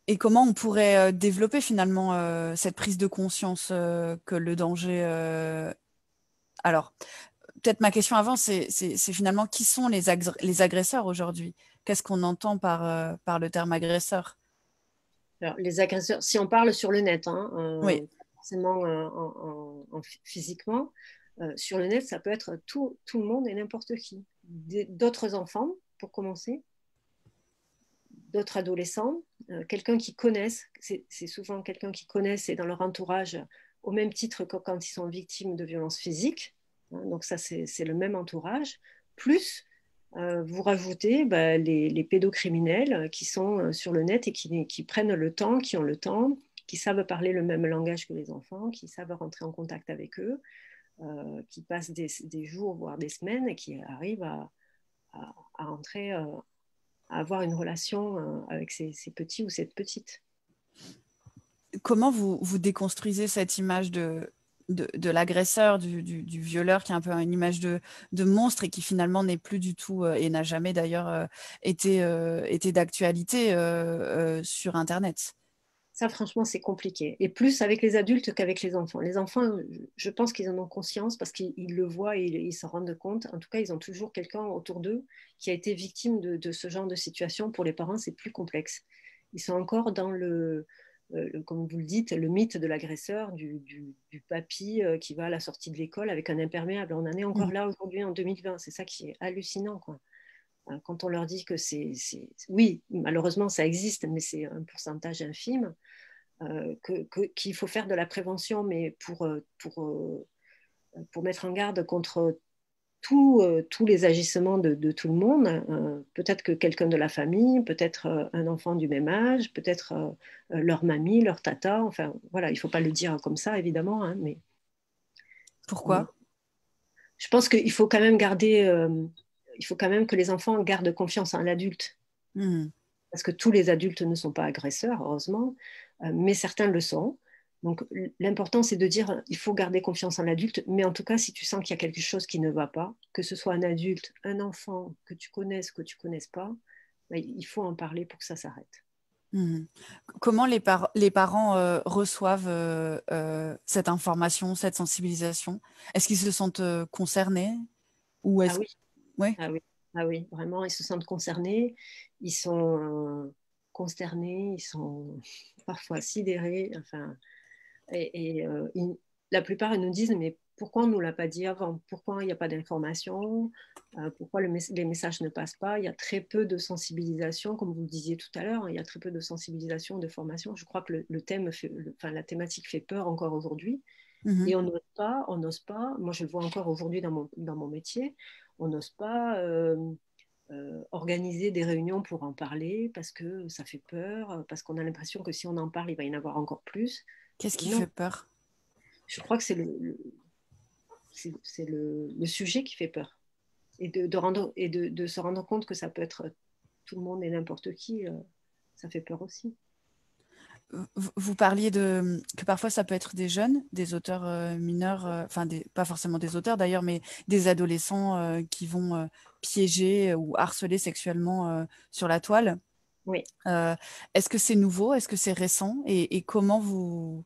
Et comment on pourrait développer finalement cette prise de conscience que le danger... Alors, peut-être ma question avant, c'est finalement qui sont les agresseurs aujourd'hui? Qu'est-ce qu'on entend par le terme agresseur? Alors, les agresseurs, si on parle sur le net, hein, Oui. pas forcément physiquement, sur le net, ça peut être tout le monde et n'importe qui. D'autres enfants, pour commencer, d'autres adolescents, quelqu'un qui connaissent, c'est souvent quelqu'un qui connaissent et dans leur entourage, au même titre que quand ils sont victimes de violences physiques. Hein, donc ça, c'est le même entourage. Plus, vous rajoutez les pédocriminels qui sont sur le net et qui prennent le temps, qui ont le temps, qui savent parler le même langage que les enfants, qui savent rentrer en contact avec eux, qui passent des jours, voire des semaines, et qui arrivent à entrer, à avoir une relation avec ces petits ou cette petite. Comment vous déconstruisez cette image de l'agresseur, du violeur, qui est un peu une image de monstre et qui finalement n'est plus du tout, et n'a jamais d'ailleurs été d'actualité sur Internet? Ça, franchement, c'est compliqué. Et plus avec les adultes qu'avec les enfants. Les enfants, je pense qu'ils en ont conscience parce qu'ils le voient et ils s'en rendent compte. En tout cas, ils ont toujours quelqu'un autour d'eux qui a été victime de ce genre de situation. Pour les parents, c'est plus complexe. Ils sont encore dans comme vous le dites, le mythe de l'agresseur, du papy qui va à la sortie de l'école avec un imperméable. On en est encore Mmh. là aujourd'hui en 2020. C'est ça qui est hallucinant, quoi. Quand on leur dit que oui, malheureusement, ça existe, mais c'est un pourcentage infime, qu'il faut faire de la prévention, mais pour mettre en garde contre tous les agissements de tout le monde. Peut-être que quelqu'un de la famille, peut-être un enfant du même âge, peut-être leur mamie, leur tata. Enfin, voilà, il ne faut pas le dire comme ça, évidemment, hein, mais Pourquoi? je pense qu'il faut quand même il faut quand même que les enfants gardent confiance en l'adulte. Mmh. Parce que tous les adultes ne sont pas agresseurs, heureusement, mais certains le sont. Donc l'important, c'est de dire, il faut garder confiance en l'adulte, mais en tout cas, si tu sens qu'il y a quelque chose qui ne va pas, que ce soit un adulte, un enfant, que tu connaisses, que tu ne connaisses pas, ben, il faut en parler pour que ça s'arrête. Mmh. Comment les parents reçoivent cette information, cette sensibilisation? Est-ce qu'ils se sentent concernés? Ou Ah est-ce... oui, Ouais. ah oui, ah oui, vraiment, ils se sentent concernés, ils sont consternés, ils sont parfois sidérés, enfin, la plupart, ils nous disent, mais pourquoi on ne nous l'a pas dit avant? Pourquoi il n'y a pas d'information? Pourquoi les messages ne passent pas? Il y a très peu de sensibilisation, comme vous le disiez tout à l'heure, il y a très peu de sensibilisation, de formation. Je crois que la thématique fait peur encore aujourd'hui. Mmh. Et on n'ose pas, moi je le vois encore aujourd'hui dans mon métier, on n'ose pas organiser des réunions pour en parler parce que ça fait peur, parce qu'on a l'impression que si on en parle, il va y en avoir encore plus. Qu'est-ce qui Non, fait peur? je crois que c'est le sujet qui fait peur. Et, de se rendre compte que ça peut être tout le monde et n'importe qui, ça fait peur aussi. Vous parliez que parfois ça peut être des jeunes, des auteurs mineurs, enfin pas forcément des auteurs d'ailleurs, mais des adolescents qui vont piéger ou harceler sexuellement sur la toile. Oui. Euh, Est-ce que c'est nouveau? Est-ce que c'est récent? Et comment vous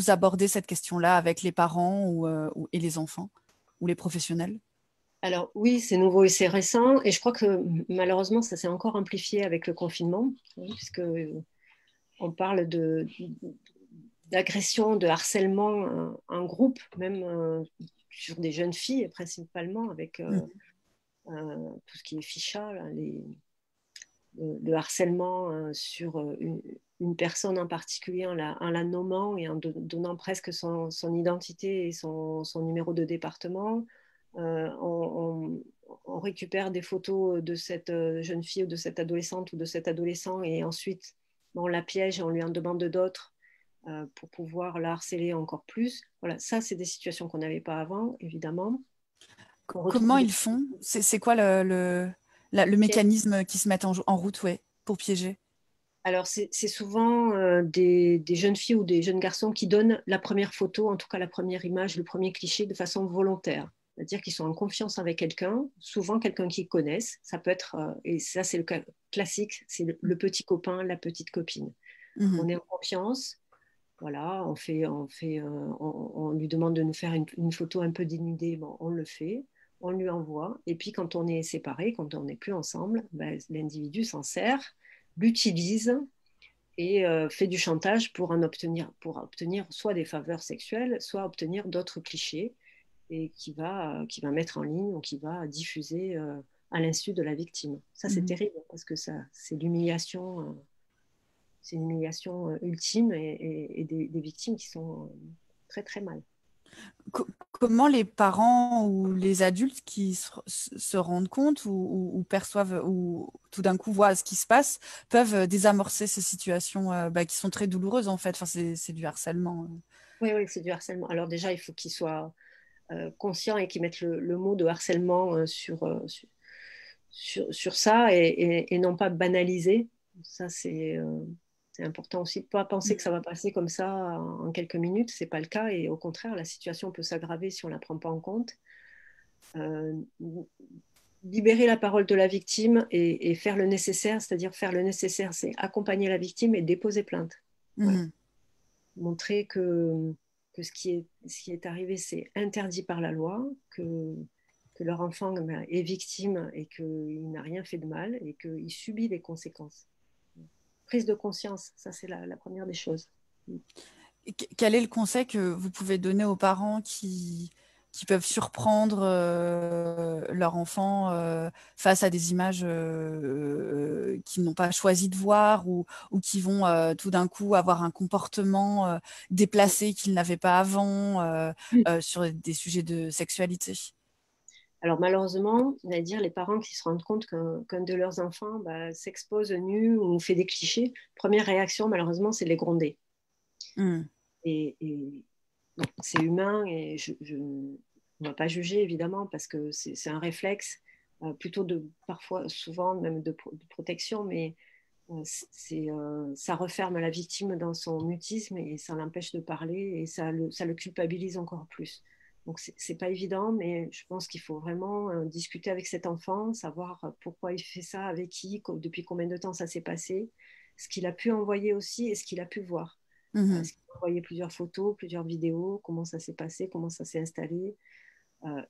abordez cette question-là avec les parents et les enfants ou les professionnels? Alors oui, c'est nouveau et c'est récent. Et je crois que malheureusement, ça s'est encore amplifié avec le confinement, hein, puisque on parle d'agression, de harcèlement en groupe, même sur des jeunes filles principalement, avec Mhm. tout ce qui est ficha, là, le harcèlement sur une personne en particulier en la nommant et en donnant presque son identité et son numéro de département. On récupère des photos de cette jeune fille ou de cette adolescente ou de cet adolescent et ensuite on la piège et on lui en demande d'autres pour pouvoir la harceler encore plus. Voilà, ça, c'est des situations qu'on n'avait pas avant, évidemment. On retrouve Comment des ils font? C'est quoi le pièges. mécanisme qui se met en route, ouais, pour piéger? Alors, c'est souvent des jeunes filles ou des jeunes garçons qui donnent la première photo, en tout cas la première image, le premier cliché de façon volontaire. C'est-à-dire qu'ils sont en confiance avec quelqu'un, souvent quelqu'un qu'ils connaissent. Ça peut être, et ça c'est le cas classique, c'est le petit copain, la petite copine. Mhm. On est en confiance, voilà, on lui demande de nous faire une photo un peu dénudée, bon, on le fait, on lui envoie. Et puis quand on est séparés, quand on n'est plus ensemble, ben, l'individu s'en sert, l'utilise et fait du chantage pour obtenir soit des faveurs sexuelles, soit obtenir d'autres clichés et qui va mettre en ligne ou qui va diffuser à l'insu de la victime. Ça, c'est Mhm. terrible parce que c'est l'humiliation ultime et des victimes qui sont très très mal. Comment les parents ou les adultes qui se rendent compte ou perçoivent ou tout d'un coup voient ce qui se passe peuvent désamorcer ces situations qui sont très douloureuses en fait. Enfin, c'est du harcèlement. Oui, oui, c'est du harcèlement. Alors déjà, il faut qu'ils soient conscients et qu'ils mettent le mot de harcèlement sur ça et non pas banaliser. Ça, c'est important aussi de ne pas penser que ça va passer comme ça en quelques minutes. Ce n'est pas le cas et au contraire, la situation peut s'aggraver si on ne la prend pas en compte. Euh, Libérer la parole de la victime et faire le nécessaire, c'est-à-dire faire le nécessaire, c'est accompagner la victime et déposer plainte. Voilà. Mhm. Montrer que ce qui est arrivé, c'est interdit par la loi, que leur enfant est victime et qu'il n'a rien fait de mal et qu'il subit les conséquences. Prise de conscience, ça c'est la première des choses. Quel est le conseil que vous pouvez donner aux parents qui peuvent surprendre leur enfant face à des images qu'ils n'ont pas choisi de voir ou qui vont tout d'un coup avoir un comportement déplacé qu'ils n'avaient pas avant sur des sujets de sexualité? Alors malheureusement, on va dire les parents qui se rendent compte qu'un de leurs enfants s'expose nu ou fait des clichés, première réaction malheureusement c'est de les gronder. Mm. Et bon, c'est humain et on ne va pas juger évidemment parce que c'est un réflexe plutôt parfois souvent même de protection, mais ça referme la victime dans son mutisme et ça l'empêche de parler et ça le culpabilise encore plus. Donc c'est pas évident, mais je pense qu'il faut vraiment discuter avec cet enfant, savoir pourquoi il fait ça, avec qui, depuis combien de temps ça s'est passé, ce qu'il a pu envoyer aussi et ce qu'il a pu voir. Mhm. Est-ce qu'il a envoyé plusieurs photos, plusieurs vidéos, comment ça s'est passé, comment ça s'est installé,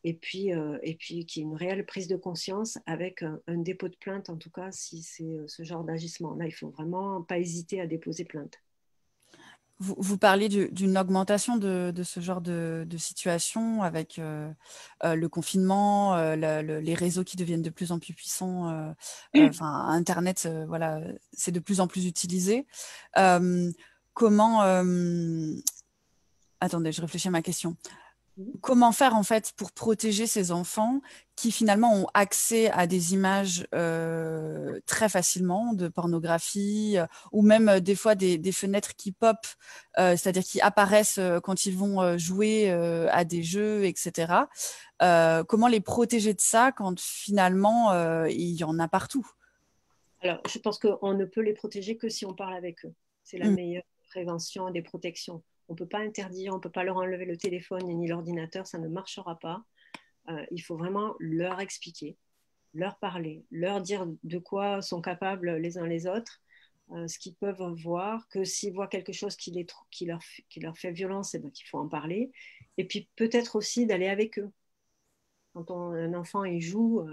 et puis qu'il y ait une réelle prise de conscience avec un dépôt de plainte, en tout cas, si c'est ce genre d'agissement. Là, il ne faut vraiment pas hésiter à déposer plainte. Vous parlez d'une augmentation de ce genre de situation avec le confinement, les réseaux qui deviennent de plus en plus puissants, enfin Internet, voilà, c'est de plus en plus utilisé. Euh, comment, attendez, je réfléchis à ma question. Comment faire en fait pour protéger ces enfants qui finalement ont accès à des images très facilement de pornographie ou même des fois des fenêtres qui pop, c'est-à-dire qui apparaissent quand ils vont jouer à des jeux, etc. Comment les protéger de ça quand finalement il y en a partout? Alors, je pense qu'on ne peut les protéger que si on parle avec eux. C'est la Mm. meilleure prévention des protections. On ne peut pas interdire, on ne peut pas leur enlever le téléphone ni l'ordinateur, ça ne marchera pas. Il faut vraiment leur expliquer, leur parler, leur dire de quoi sont capables les uns les autres, ce qu'ils peuvent voir, que s'ils voient quelque chose qui leur fait violence, eh ben, qu'il faut en parler. Et puis peut-être aussi d'aller avec eux. Quand un enfant il joue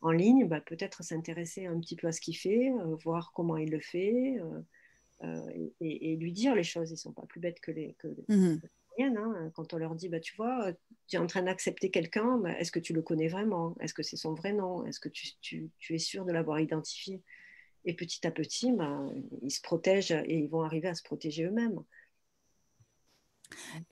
en ligne, bah, peut-être s'intéresser un petit peu à ce qu'il fait, voir comment il le fait, et lui dire les choses. Ils ne sont pas plus bêtes que Mhm. rien, hein. Quand on leur dit, bah, tu vois, tu es en train d'accepter quelqu'un, bah, est-ce que tu le connais vraiment? Est-ce que c'est son vrai nom? Est-ce que tu es sûr de l'avoir identifié? Et petit à petit, bah, ils se protègent et ils vont arriver à se protéger eux-mêmes.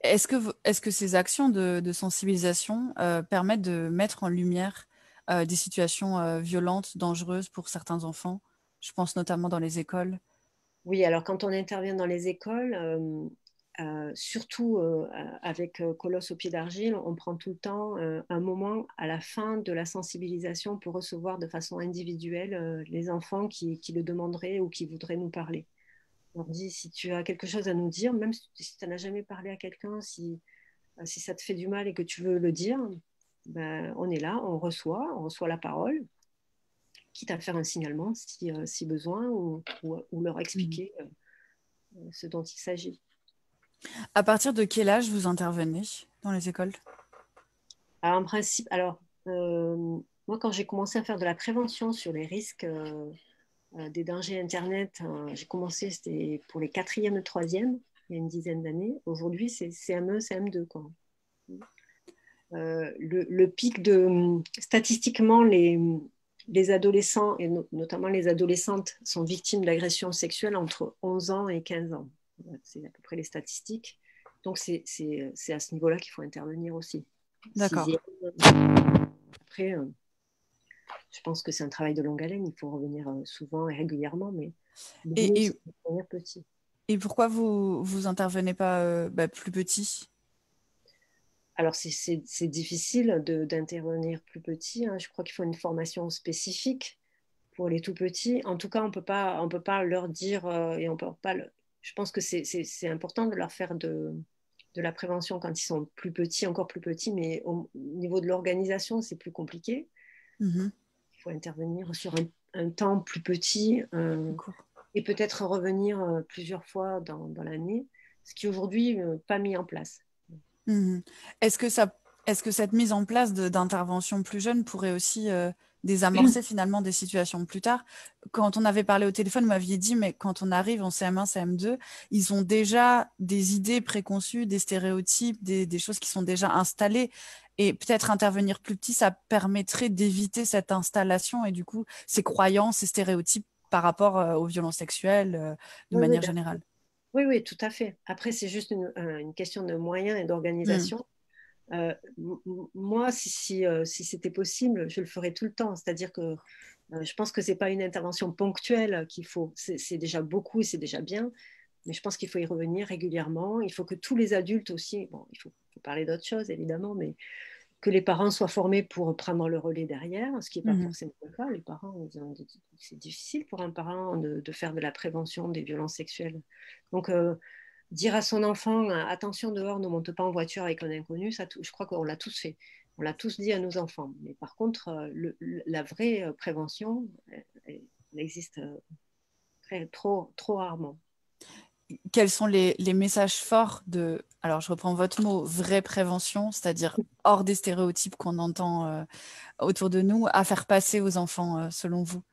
Est-ce que ces actions de sensibilisation permettent de mettre en lumière des situations violentes, dangereuses pour certains enfants? Je pense notamment dans les écoles. Oui, alors quand on intervient dans les écoles, surtout avec Colosse au pied d'argile, on prend tout le temps un moment à la fin de la sensibilisation pour recevoir de façon individuelle les enfants qui le demanderaient ou qui voudraient nous parler. On leur dit, si tu as quelque chose à nous dire, même si tu n'as jamais parlé à quelqu'un, si ça te fait du mal et que tu veux le dire, ben, on est là, on reçoit la parole, quitte à faire un signalement si besoin ou leur Mhm. expliquer ce dont il s'agit. À partir de quel âge vous intervenez dans les écoles? Alors, en principe, moi, quand j'ai commencé à faire de la prévention sur les risques des dangers Internet, j'ai commencé, c'était pour les quatrièmes et troisièmes, il y a une dizaine d'années. Aujourd'hui, c'est CM1, CM2, quoi. Le pic statistiquement, les adolescents, et notamment les adolescentes, sont victimes d'agressions sexuelles entre 11 ans et 15 ans. C'est à peu près les statistiques. Donc, c'est à ce niveau-là qu'il faut intervenir aussi. D'accord. Sixième. Après, je pense que c'est un travail de longue haleine. Il faut revenir souvent et régulièrement, mais le mieux, Et, c'est et, de revenir petit. et pourquoi vous intervenez pas plus petit? Alors, c'est difficile d'intervenir plus petit, hein. Je crois qu'il faut une formation spécifique pour les tout petits. En tout cas, on peut pas leur dire et on peut pas. Je pense que c'est important de leur faire de la prévention quand ils sont plus petits, encore plus petits, mais au niveau de l'organisation, c'est plus compliqué. Mhm. Il faut intervenir sur un temps plus petit D'accord. et peut-être revenir plusieurs fois dans l'année, ce qui aujourd'hui n'est pas mis en place. Mhm. Est-ce que est-ce que cette mise en place d'interventions plus jeunes pourrait aussi désamorcer finalement des situations plus tard? Quand on avait parlé au téléphone, vous m'aviez dit, mais quand on arrive en CM1, CM2, ils ont déjà des idées préconçues, des stéréotypes, des choses qui sont déjà installées. Et peut-être intervenir plus petit, ça permettrait d'éviter cette installation et du coup, ces croyances, ces stéréotypes par rapport aux violences sexuelles de Oui, oui, manière bien générale. oui, oui, tout à fait. Après, c'est juste une question de moyens et Mm. d'organisation. Moi, si c'était possible, je le ferais tout le temps. C'est-à-dire que je pense que ce n'est pas une intervention ponctuelle qu'il faut. C'est déjà beaucoup et c'est déjà bien. Mais je pense qu'il faut y revenir régulièrement. Il faut que tous les adultes aussi, bon, faut parler d'autres choses évidemment, mais que les parents soient formés pour prendre le relais derrière, ce qui n'est pas Mhm. forcément le cas. Les parents, c'est difficile pour un parent de faire de la prévention des violences sexuelles. Donc, dire à son enfant, attention dehors, ne monte pas en voiture avec un inconnu, ça, je crois qu'on l'a tous fait. On l'a tous dit à nos enfants. Mais par contre, la vraie prévention, elle existe trop rarement. Quels sont les messages forts de, alors je reprends votre mot, vraie prévention, c'est-à-dire hors des stéréotypes qu'on entend autour de nous, à faire passer aux enfants, selon vous?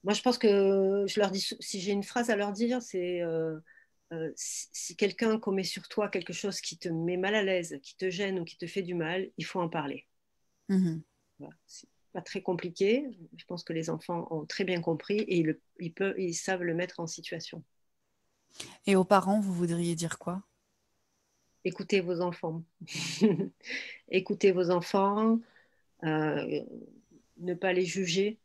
Moi, je pense que je leur dis, si j'ai une phrase à leur dire, c'est si quelqu'un commet sur toi quelque chose qui te met mal à l'aise, qui te gêne ou qui te fait du mal, il faut en parler. Mhm. Voilà. C'est pas très compliqué. Je pense que les enfants ont très bien compris et ils savent le mettre en situation. Et aux parents, vous voudriez dire quoi? Écoutez vos enfants. Écoutez vos enfants, euh, ne pas les juger,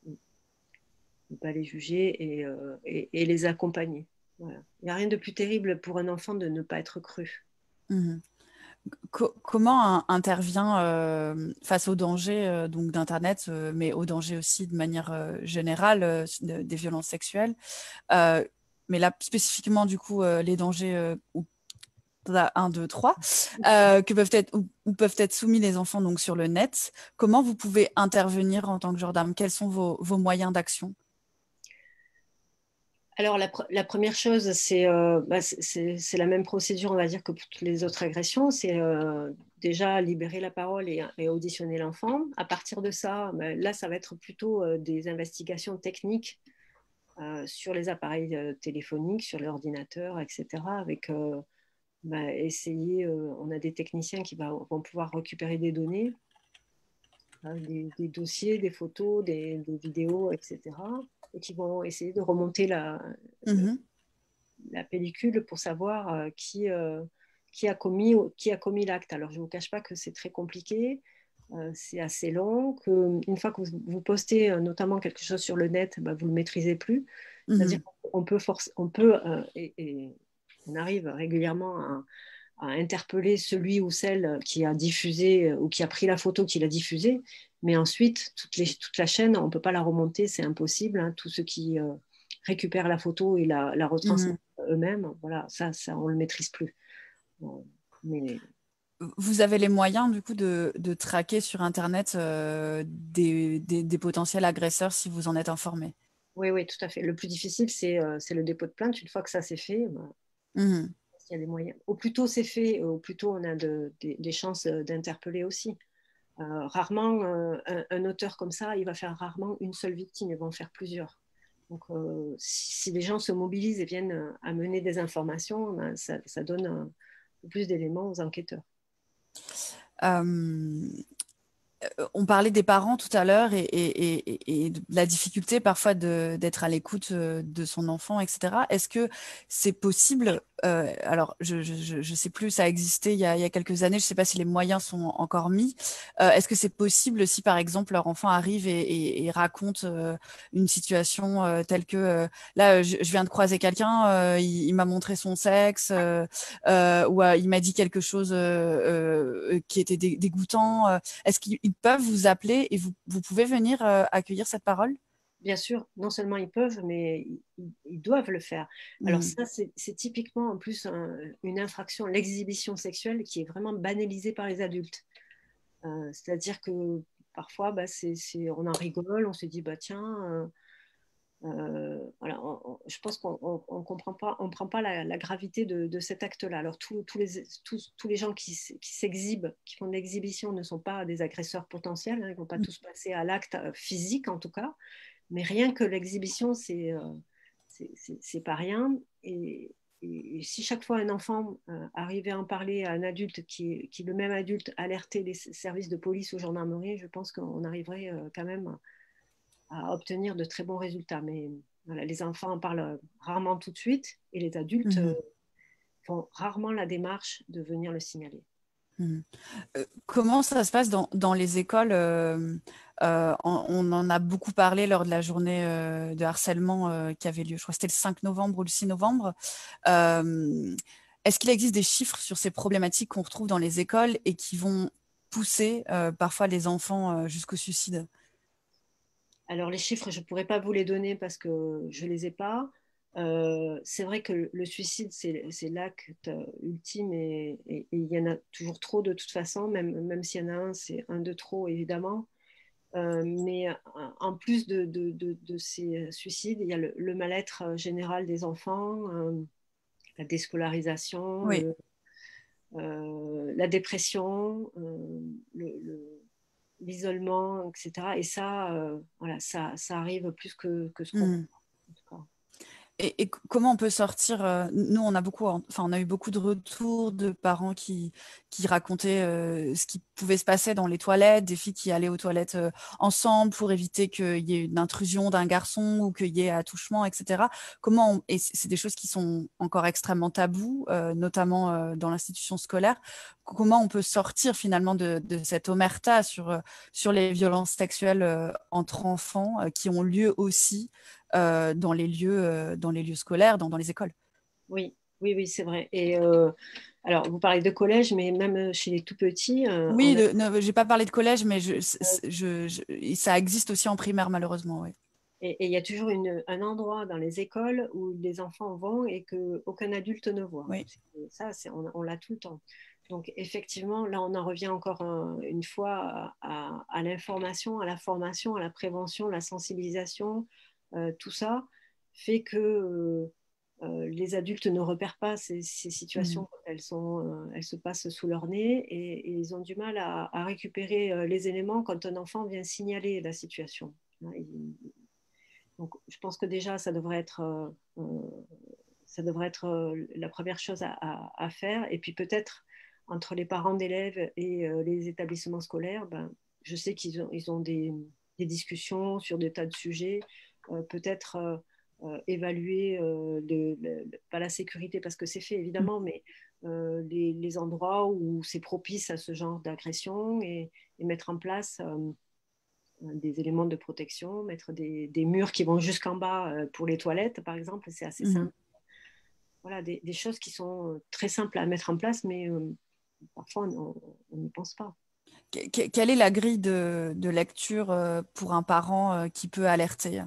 ne pas les juger et les accompagner. Voilà. Il n'y a rien de plus terrible pour un enfant de ne pas être cru. Mhm. Comment intervient face aux dangers donc d'Internet, mais aux dangers aussi de manière générale des violences sexuelles, euh, mais là spécifiquement du coup les dangers un, 2, 3, que peuvent être ou peuvent être soumis les enfants donc sur le net. Comment vous pouvez intervenir en tant que gendarme? Quels sont vos moyens d'action? Alors, la première chose, c'est la même procédure, on va dire, que pour toutes les autres agressions. C'est déjà libérer la parole et auditionner l'enfant. À partir de ça, bah, là, ça va être plutôt des investigations techniques sur les appareils téléphoniques, sur l'ordinateur, etc. Avec essayer, on a des techniciens qui vont pouvoir récupérer des données, des dossiers, des photos, des vidéos, etc. Et qui vont essayer de remonter Mhm. la pellicule pour savoir qui a commis l'acte. Alors, je ne vous cache pas que c'est très compliqué, c'est assez long, qu'une fois que vous postez notamment quelque chose sur le net, bah, vous ne le maîtrisez plus. C'est-à-dire Mhm. qu'on peut, et on arrive régulièrement à interpeller celui ou celle qui a diffusé ou qui a pris la photo, qui l'a diffusée, mais ensuite, toute la chaîne, on ne peut pas la remonter, c'est impossible, hein. Tous ceux qui récupèrent la photo et la retransmettent Mhm. eux-mêmes, voilà, ça on ne le maîtrise plus. Mais Vous avez les moyens du coup de traquer sur Internet des potentiels agresseurs si vous en êtes informé. oui, oui, tout à fait. Le plus difficile, c'est le dépôt de plainte. Une fois que ça c'est fait, ben, Mhm. il y a des moyens. Au plus tôt c'est fait, au plus tôt on a des chances d'interpeller aussi. Rarement, un auteur comme ça, il va faire rarement une seule victime, il va en faire plusieurs. Donc, si les gens se mobilisent et viennent amener des informations, ben, ça donne plus d'éléments aux enquêteurs. Euh, On parlait des parents tout à l'heure et de la difficulté parfois d'être à l'écoute de son enfant, etc. Est-ce que c'est possible, alors je sais plus, ça a existé il y a quelques années, je sais pas si les moyens sont encore mis. Est-ce que c'est possible si par exemple leur enfant arrive et raconte une situation telle que là je viens de croiser quelqu'un, il m'a montré son sexe ou il m'a dit quelque chose qui était dégoûtant. Est-ce qu'ils peuvent vous appeler et vous pouvez venir accueillir cette parole? Bien sûr, non seulement ils peuvent, mais ils doivent le faire. Alors Mm. ça, c'est typiquement en plus une infraction, l'exhibition sexuelle, qui est vraiment banalisée par les adultes. C'est-à-dire que parfois, bah, on en rigole, on se dit, bah, tiens, voilà, je pense qu'on ne comprend pas, on prend pas la gravité de cet acte-là. Alors tous les gens qui s'exhibent, qui font de l'exhibition, ne sont pas des agresseurs potentiels, hein, ils ne vont pas tous passer à l'acte physique en tout cas, mais rien que l'exhibition, c'est pas rien. Et si chaque fois un enfant arrivait à en parler à un adulte qui le même adulte alertait les services de police ou gendarmerie, je pense qu'on arriverait quand même à obtenir de très bons résultats. Mais voilà, les enfants en parlent rarement tout de suite et les adultes Mhm. font rarement la démarche de venir le signaler. Mhm. Comment ça se passe dans les écoles on en a beaucoup parlé lors de la journée de harcèlement qui avait lieu, je crois que c'était le 5 novembre ou le 6 novembre. Euh, Est-ce qu'il existe des chiffres sur ces problématiques qu'on retrouve dans les écoles et qui vont pousser parfois les enfants jusqu'au suicide? Alors les chiffres, je ne pourrais pas vous les donner parce que je ne les ai pas. C'est vrai que le suicide, c'est l'acte ultime et il y en a toujours trop de toute façon, même s'il y en a un, c'est un de trop évidemment. Mais en plus de ces suicides, il y a le mal-être général des enfants, la déscolarisation, Oui. la dépression, l'isolement, etc. Et ça, voilà, ça arrive plus que ce qu'on Mhm. croit, en tout cas. Et comment on peut sortir nous, on a beaucoup, enfin, on a eu beaucoup de retours de parents qui racontaient ce qui pouvait se passer dans les toilettes, des filles qui allaient aux toilettes ensemble pour éviter qu'il y ait une intrusion d'un garçon ou qu'il y ait attouchement, etc. Et c'est des choses qui sont encore extrêmement tabous, notamment dans l'institution scolaire. Comment on peut sortir finalement de cette omerta sur les violences sexuelles entre enfants qui ont lieu aussi dans les lieux scolaires, dans les écoles. Oui, oui, oui, c'est vrai. Et alors, vous parlez de collège, mais même chez les tout petits, Oui, j'ai pas parlé de collège, mais ça existe aussi en primaire, malheureusement. Oui. et il y a toujours un endroit dans les écoles où les enfants vont et qu'aucun adulte ne voit. Oui. Ça, on l'a tout le temps. Donc, effectivement, là, on en revient encore une fois à l'information, à la formation, à la prévention, la sensibilisation. Tout ça fait que les adultes ne repèrent pas ces situations Mhm. quand elles se passent sous leur nez et ils ont du mal à récupérer les éléments quand un enfant vient signaler la situation. Donc, je pense que déjà, ça devrait être la première chose à faire. Et puis peut-être entre les parents d'élèves et les établissements scolaires, ben, je sais ils ont des discussions sur des tas de sujets, peut-être évaluer pas la sécurité parce que c'est fait évidemment, mais les endroits où c'est propice à ce genre d'agression et mettre en place des éléments de protection, mettre des murs qui vont jusqu'en bas pour les toilettes, par exemple, c'est assez Mhm. simple. Voilà, des choses qui sont très simples à mettre en place, mais parfois on n'y pense pas. Quelle est la grille de lecture pour un parent qui peut alerter?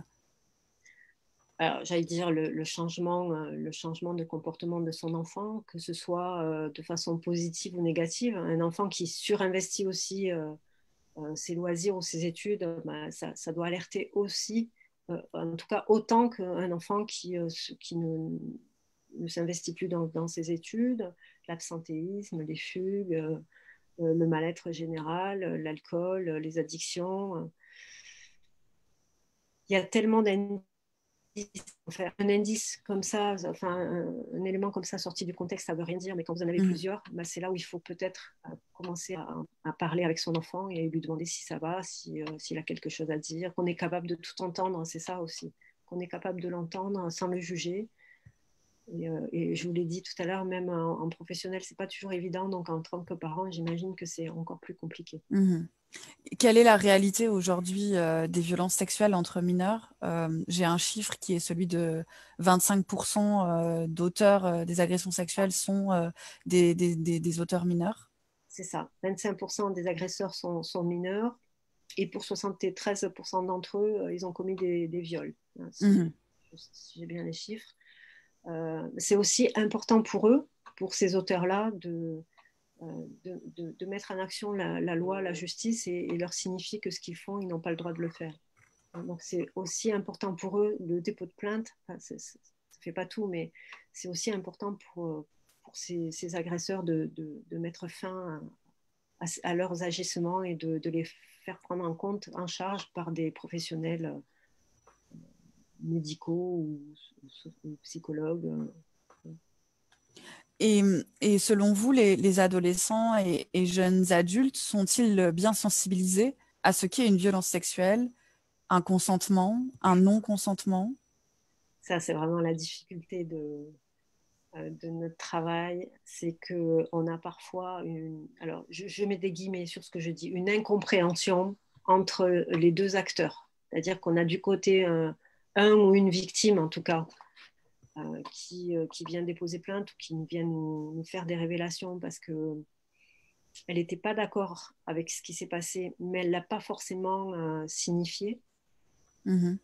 Alors, j'allais dire le changement de comportement de son enfant, que ce soit de façon positive ou négative. Un enfant qui surinvestit aussi ses loisirs ou ses études, bah, ça doit alerter aussi, en tout cas autant qu'un enfant qui ne s'investit plus dans ses études, l'absentéisme, les fugues, le mal-être général, l'alcool, les addictions. Il y a tellement d'indices. Enfin, un indice comme ça, enfin un élément comme ça sorti du contexte, ça ne veut rien dire, mais quand vous en avez Mhm. plusieurs, bah, c'est là où il faut peut-être commencer à parler avec son enfant et lui demander si ça va, s'il a quelque chose à dire, qu'on est capable de tout entendre, c'est ça aussi, qu'on est capable de l'entendre sans le juger. Et je vous l'ai dit tout à l'heure, même en professionnel, c'est pas toujours évident. Donc, en tant que parent, j'imagine que c'est encore plus compliqué. Mhm. Quelle est la réalité aujourd'hui des violences sexuelles entre mineurs? J'ai un chiffre qui est celui de 25% d'auteurs des agressions sexuelles sont des auteurs mineurs. C'est ça. 25% des agresseurs sont mineurs. Et pour 73% d'entre eux, ils ont commis des viols, hein, Mhm. si j'ai bien les chiffres. C'est aussi important pour eux, pour ces auteurs-là, de mettre en action la loi, la justice et leur signifier que ce qu'ils font, ils n'ont pas le droit de le faire. Donc c'est aussi important pour eux, le dépôt de plainte, enfin, ça ne fait pas tout, mais c'est aussi important pour ces agresseurs de mettre fin à leurs agissements et de les faire prendre en compte, en charge par des professionnels médicaux ou psychologues. Et selon vous, les adolescents et jeunes adultes sont-ils bien sensibilisés à ce qu'est une violence sexuelle, un consentement, un non-consentement? Ça, c'est vraiment la difficulté de notre travail, c'est qu'on a parfois alors je mets des guillemets sur ce que je dis, une incompréhension entre les deux acteurs. C'est-à-dire qu'on a du côté un ou une victime, en tout cas, qui vient déposer plainte ou qui vient nous faire des révélations parce qu'elle n'était pas d'accord avec ce qui s'est passé, mais elle ne l'a pas forcément signifié. Mhm.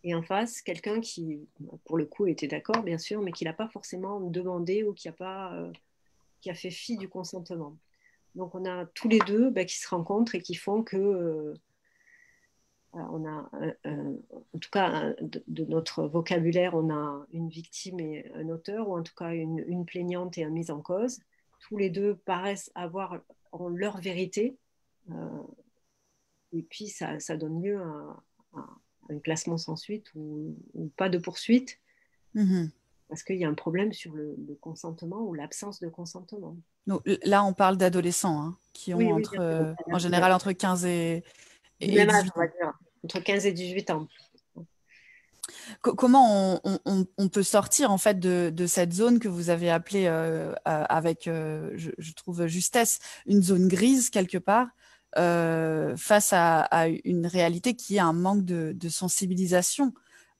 Et en face, quelqu'un qui, pour le coup, était d'accord, bien sûr, mais qui n'a pas forcément demandé ou qui a fait fi du consentement. Donc, on a tous les deux qui se rencontrent et qui font que on a, en tout cas, de notre vocabulaire, on a une victime et un auteur, ou en tout cas une plaignante et un mise en cause. Tous les deux paraissent avoir leur vérité, et puis ça donne lieu à un classement sans suite ou pas de poursuite, Mhm. parce qu'il y a un problème sur le consentement ou l'absence de consentement. Donc, là, on parle d'adolescents hein, qui ont Oui, oui, bien sûr. en général entre 15 Du et même âge, 18 on va ans. dire, entre 15 et 18 ans. Comment on peut sortir en fait de cette zone que vous avez appelée avec, je trouve justesse, une zone grise quelque part, face à une réalité qui est un manque de sensibilisation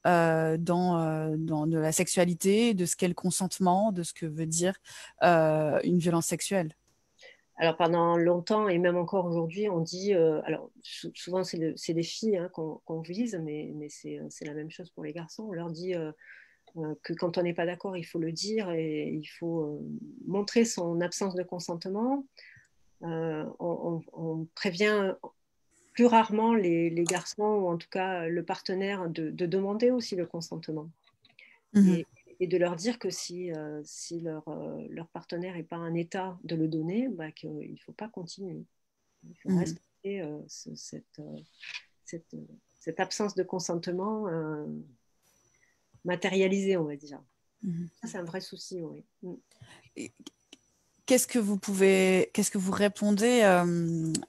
dans de la sexualité, de ce qu'est le consentement, de ce que veut dire une violence sexuelle. Alors pendant longtemps et même encore aujourd'hui, on dit, alors souvent c'est les filles hein, qu'on vise, mais c'est la même chose pour les garçons. On leur dit que quand on n'est pas d'accord, il faut le dire et il faut montrer son absence de consentement. On prévient plus rarement les garçons ou en tout cas le partenaire de demander aussi le consentement. Mhm. Et de leur dire que si leur partenaire n'est pas en état de le donner, qu'il ne faut pas continuer. Il faut Mhm. respecter cette, cette absence de consentement matérialisée, on va dire. Mhm. Ça, c'est un vrai souci, oui. Et qu'est-ce que vous répondez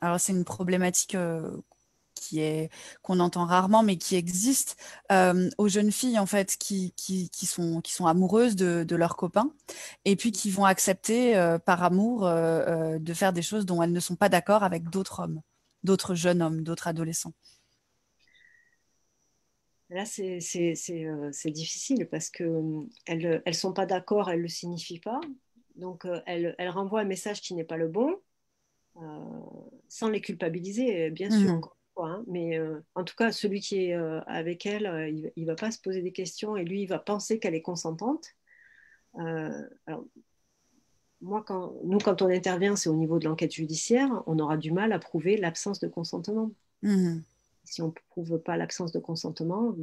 alors c'est une problématique qu'on entend rarement, mais qui existe aux jeunes filles en fait qui sont amoureuses de leurs copains et puis qui vont accepter par amour de faire des choses dont elles ne sont pas d'accord avec d'autres hommes, d'autres jeunes hommes, d'autres adolescents. Là, c'est difficile parce qu'elles ne sont pas d'accord, elles ne le signifient pas. Donc, elles renvoient un message qui n'est pas le bon, euh, sans les culpabiliser, bien sûr, Mhm. encore une fois. Hein. Mais en tout cas, celui qui est avec elle, il ne va pas se poser des questions et lui, il va penser qu'elle est consentante. Alors, moi, quand on intervient, c'est au niveau de l'enquête judiciaire, on aura du mal à prouver l'absence de consentement. Mhm. Si on ne prouve pas l'absence de consentement,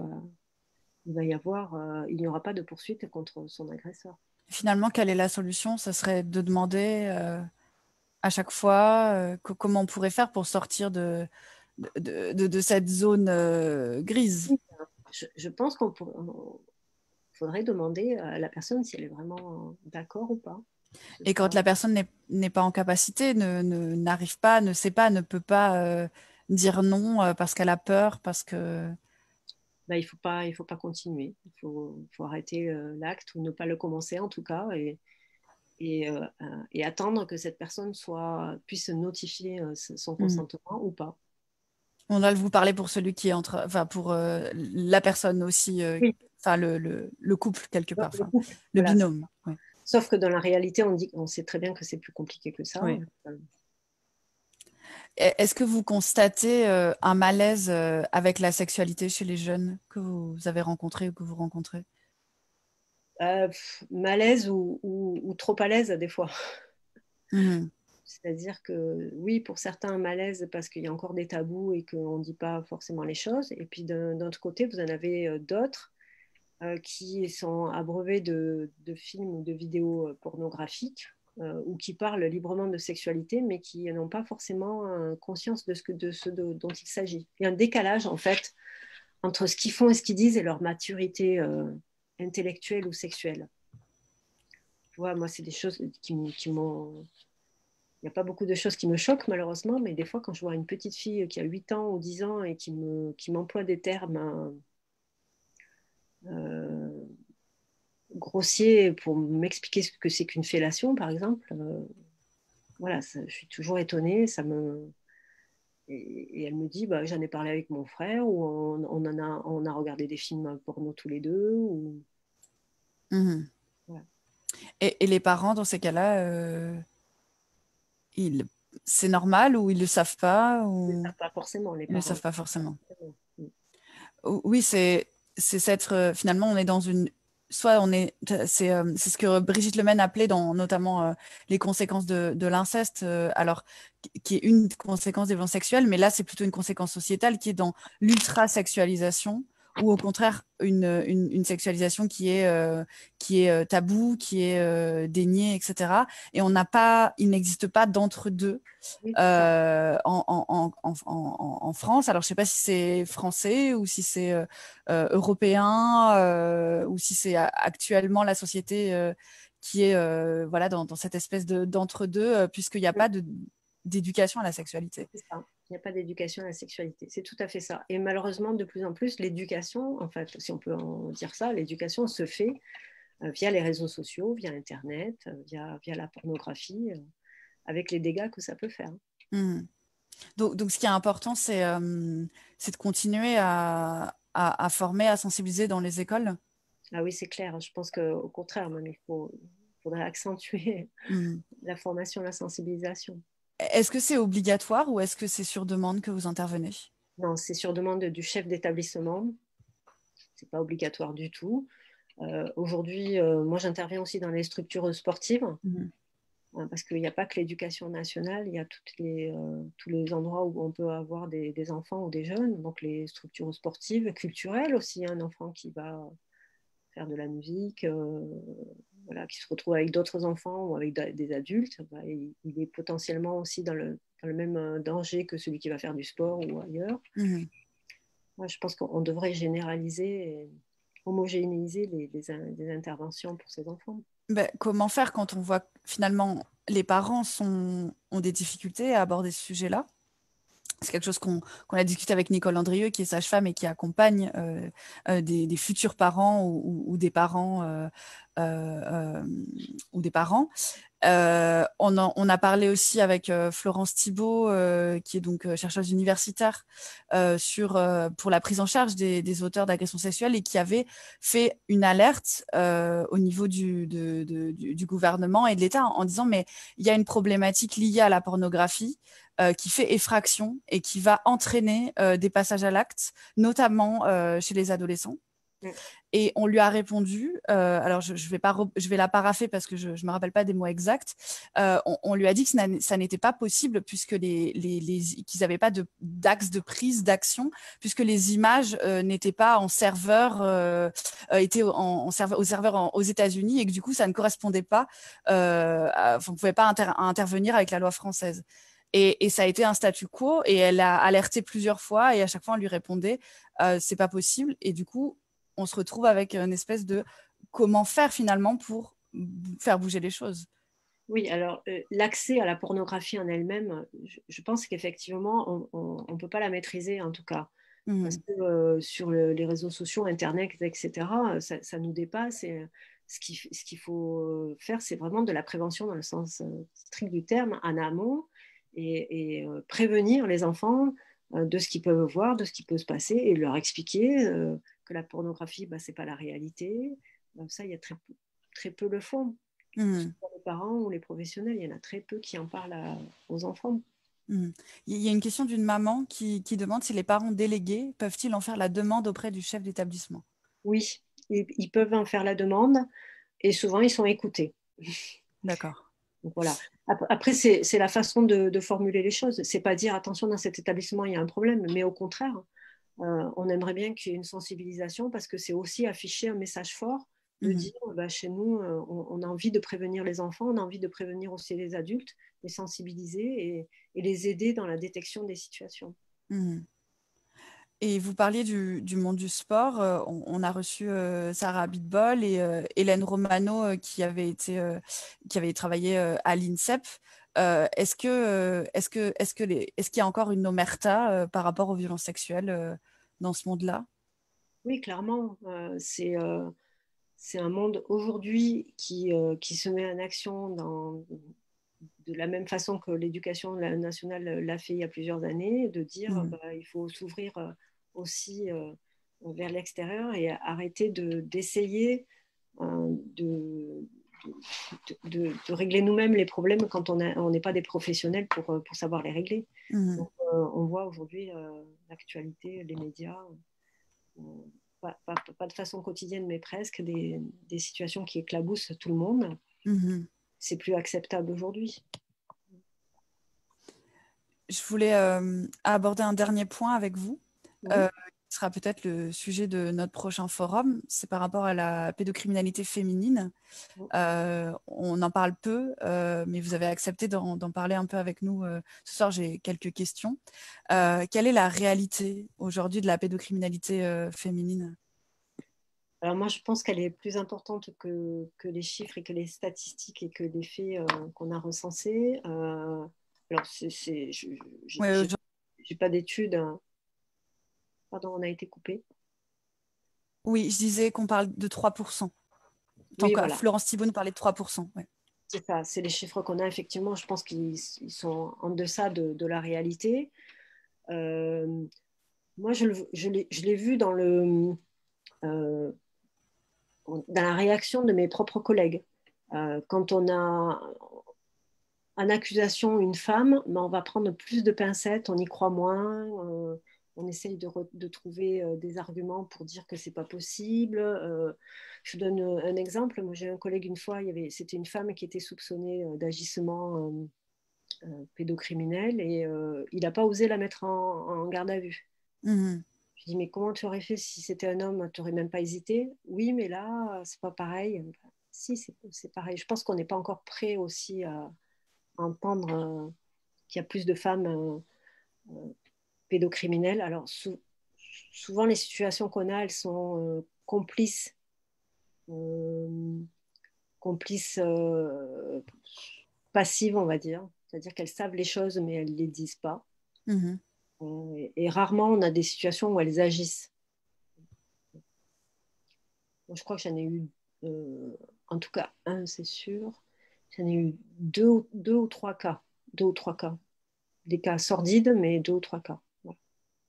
il n'y aura pas de poursuite contre son agresseur. Finalement, quelle est la solution? Ce serait de demander à chaque fois comment on pourrait faire pour sortir de cette zone grise. Je pense qu'on faudrait demander à la personne si elle est vraiment d'accord ou pas. Et quand la personne n'est pas en capacité, n'arrive pas, ne sait pas, ne peut pas dire non parce qu'elle a peur, parce que... Ben, il faut pas continuer. Faut arrêter l'acte ou ne pas le commencer en tout cas et attendre que cette personne puisse notifier son consentement ou pas. On doit vous parler pour celui qui est enfin pour la personne aussi, Oui, enfin le couple quelque part, le enfin couple, le voilà. binôme. Ouais. Sauf que dans la réalité, on sait très bien que c'est plus compliqué que ça. Oui. Est-ce que vous constatez un malaise avec la sexualité chez les jeunes que vous avez rencontrés ou que vous rencontrez? Malaise ou trop à l'aise des fois. Mmh. C'est-à-dire que oui, pour certains, malaise parce qu'il y a encore des tabous et qu'on ne dit pas forcément les choses. Et puis d'un autre côté, vous en avez d'autres qui sont abreuvés de films ou de vidéos pornographiques ou qui parlent librement de sexualité, mais qui n'ont pas forcément conscience de ce dont il s'agit. Il y a un décalage, en fait, entre ce qu'ils font et ce qu'ils disent et leur maturité intellectuelle ou sexuelle. Tu vois, moi, c'est des choses qui m'ont... Il n'y a pas beaucoup de choses qui me choquent, malheureusement, mais des fois, quand je vois une petite fille qui a 8 ans ou 10 ans et qui m'emploie des termes grossiers pour m'expliquer ce que c'est qu'une fellation, par exemple, voilà, je suis toujours étonnée. Et elle me dit, bah, j'en ai parlé avec mon frère, ou on a regardé des films porno tous les deux. Ou... Mmh. Voilà. Et les parents, dans ces cas-là, c'est normal ou ils ne le savent pas Ils ne ou... savent pas forcément, les Ils ne le parents. savent pas forcément. Mm. Oui, c'est cette finalement on est dans une soit on est c'est ce que Brigitte Lemaine appelait dans notamment les conséquences de l'inceste alors qui est une conséquence des violences sexuelles, mais là c'est plutôt une conséquence sociétale qui est dans l'ultra-sexualisation ou au contraire une sexualisation qui est taboue, qui est déniée, etc. Et il n'existe pas d'entre-deux Oui, c'est ça. en France. Alors, je ne sais pas si c'est français ou si c'est européen ou si c'est actuellement la société qui est voilà, dans cette espèce d'entre-deux, puisqu'il n'y a pas d'éducation à la sexualité. C'est ça. Il n'y a pas d'éducation à la sexualité. C'est tout à fait ça. Et malheureusement, de plus en plus, l'éducation, en fait, si on peut en dire ça, l'éducation se fait via les réseaux sociaux, via Internet, via la pornographie, avec les dégâts que ça peut faire. Mmh. Donc, ce qui est important, c'est de continuer à former, à sensibiliser dans les écoles. Ah oui, c'est clair. Je pense qu'au contraire, même, faudrait accentuer Mmh. la formation, la sensibilisation. Est-ce que c'est obligatoire ou est-ce que c'est sur demande que vous intervenez? Non, c'est sur demande du chef d'établissement. C'est pas obligatoire du tout. Aujourd'hui, moi, j'interviens aussi dans les structures sportives. Mmh. Parce qu'il n'y a pas que l'éducation nationale, il y a tous les endroits où on peut avoir des enfants ou des jeunes, donc les structures sportives, culturelles aussi, un enfant qui va faire de la musique, voilà, qui se retrouve avec d'autres enfants ou avec des adultes, bah, il est potentiellement aussi dans le même danger que celui qui va faire du sport ou ailleurs. Mmh. Moi, je pense qu'on devrait généraliser et homogénéiser les interventions pour ces enfants. Ben, comment faire quand on voit que finalement les parents ont des difficultés à aborder ce sujet-là? C'est quelque chose qu'on a discuté avec Nicole Andrieux, qui est sage-femme et qui accompagne des futurs parents ou des parents ou des parents. On a parlé aussi avec Florence Thibault, qui est donc chercheuse universitaire pour la prise en charge des auteurs d'agressions sexuelles et qui avait fait une alerte au niveau du gouvernement et de l'État en disant mais il y a une problématique liée à la pornographie qui fait effraction et qui va entraîner des passages à l'acte, notamment chez les adolescents. Et on lui a répondu, alors je vais la parapher parce que je ne me rappelle pas des mots exacts, on lui a dit que ça n'était pas possible puisque qu'ils n'avaient pas d'axe de prise d'action, puisque les images n'étaient pas en serveur, étaient au serveur aux États-Unis et que du coup ça ne correspondait pas, on ne pouvait pas intervenir avec la loi française. Et ça a été un statu quo et elle a alerté plusieurs fois et à chaque fois on lui répondait c'est pas possible et du coup on se retrouve avec une espèce de comment faire finalement pour faire bouger les choses. Oui, alors l'accès à la pornographie en elle-même, je pense qu'effectivement, on ne peut pas la maîtriser en tout cas. Parce Mhm. que sur les réseaux sociaux, Internet, etc., ça nous dépasse. Et ce qu'il faut faire, c'est vraiment de la prévention dans le sens strict du terme, en amont, et prévenir les enfants de ce qu'ils peuvent voir, de ce qui peut se passer, et leur expliquer que la pornographie, bah, ce n'est pas la réalité. Ça, il y a très peu le font. Que ce Mhm. soit les parents ou les professionnels, il y en a très peu qui en parlent aux enfants. Mhm. Il y a une question d'une maman qui demande si les parents délégués peuvent-ils en faire la demande auprès du chef d'établissement. Oui, ils peuvent en faire la demande et souvent ils sont écoutés. D'accord. Donc voilà. Après, c'est la façon de formuler les choses. C'est pas dire attention, dans cet établissement il y a un problème, mais au contraire, on aimerait bien qu'il y ait une sensibilisation parce que c'est aussi afficher un message fort de Mhm. dire bah, chez nous, on a envie de prévenir les enfants, on a envie de prévenir aussi les adultes, les sensibiliser et les aider dans la détection des situations. Mhm. Et vous parliez du monde du sport. On a reçu Sarah Abitbol et Hélène Romano qui avait travaillé à l'INSEP. Est-ce qu'il y a encore une omerta par rapport aux violences sexuelles dans ce monde-là? Oui, clairement, c'est un monde aujourd'hui qui se met en action de la même façon que l'éducation nationale l'a fait il y a plusieurs années, de dire Mhm. bah, il faut s'ouvrir aussi vers l'extérieur et arrêter d'essayer de, de régler nous-mêmes les problèmes quand on n'est pas des professionnels pour savoir les régler. Mhm. Donc, on voit aujourd'hui l'actualité, les médias, euh, pas de façon quotidienne, mais presque, des situations qui éclaboussent tout le monde. Mhm. C'est plus acceptable aujourd'hui. Je voulais aborder un dernier point avec vous. Oui. Ce sera peut-être le sujet de notre prochain forum. C'est par rapport à la pédocriminalité féminine. On en parle peu, mais vous avez accepté d'en parler un peu avec nous. Ce soir, j'ai quelques questions. Quelle est la réalité aujourd'hui de la pédocriminalité féminine? Alors moi, je pense qu'elle est plus importante que les chiffres et que les statistiques et que les faits qu'on a recensés. Alors, Ouais, j'ai pas d'études. Pardon, on a été coupé. oui, je disais qu'on parle de 3%. Tant Oui, que voilà, Florence Thibault nous parlait de 3%. Ouais. c'est ça. C'est les chiffres qu'on a. Effectivement, je pense ils sont en deçà de la réalité. Euh, Moi, je l'ai vu euh, dans la réaction de mes propres collègues. Quand on a en accusation une femme, mais on va prendre plus de pincettes, on y croit moins, on essaye de trouver des arguments pour dire que c'est pas possible. Je vous donne un exemple. Moi, j'ai un collègue une fois, c'était une femme qui était soupçonnée d'agissement pédocriminel et il n'a pas osé la mettre en garde à vue. Mhm. Je dis, mais comment tu aurais fait si c'était un homme? Tu n'aurais même pas hésité? Oui, mais là, c'est pas pareil. Si, c'est pareil. Je pense qu'on n'est pas encore prêt aussi à entendre qu'il y a plus de femmes pédocriminelles. Alors, souvent, les situations qu'on a, elles sont euh, complices passives, on va dire. C'est-à-dire qu'elles savent les choses, mais elles ne les disent pas. Mhm. Et rarement, on a des situations où elles agissent. Moi, je crois que j'en ai eu, euh, en tout cas, un, c'est sûr. J'en ai eu deux ou trois cas. Deux ou trois cas. Des cas sordides, mais deux ou trois cas. Voilà.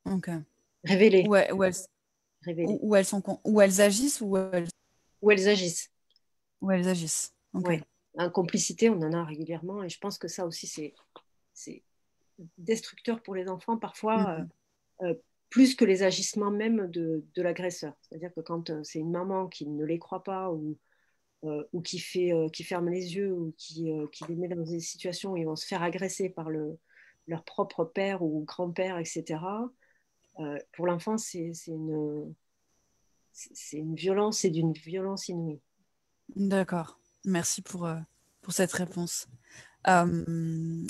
Ok. Révélés. Ouais, Révélés. où elles agissent Où elles agissent. où elles agissent. Ok. Ouais. En complicité, on en a régulièrement. Et je pense que ça aussi, c'est destructeur pour les enfants, parfois Mhm. plus que les agissements même de l'agresseur. C'est-à-dire que quand c'est une maman qui ne les croit pas ou qui ferme les yeux ou qui les met dans des situations où ils vont se faire agresser par leur propre père ou grand-père, etc. Pour l'enfant, c'est une violence, c'est d'une violence inouïe. D'accord. Merci pour cette réponse. Euh,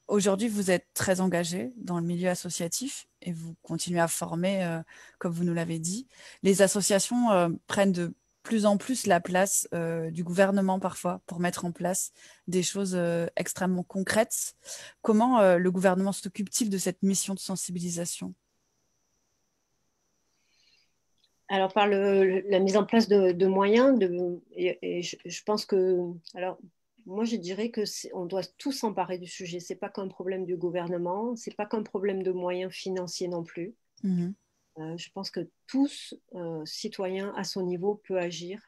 Aujourd'hui, vous êtes très engagé dans le milieu associatif et vous continuez à former, comme vous nous l'avez dit. Les associations prennent de plus en plus la place du gouvernement parfois pour mettre en place des choses extrêmement concrètes. Comment le gouvernement s'occupe-t-il de cette mission de sensibilisation? Alors, par la mise en place de moyens, et je pense que, alors, moi, je dirais que on doit tous s'emparer du sujet. C'est pas qu'un problème du gouvernement, c'est pas qu'un problème de moyens financiers non plus. Mhm. Je pense que tous, citoyens à son niveau, peut agir.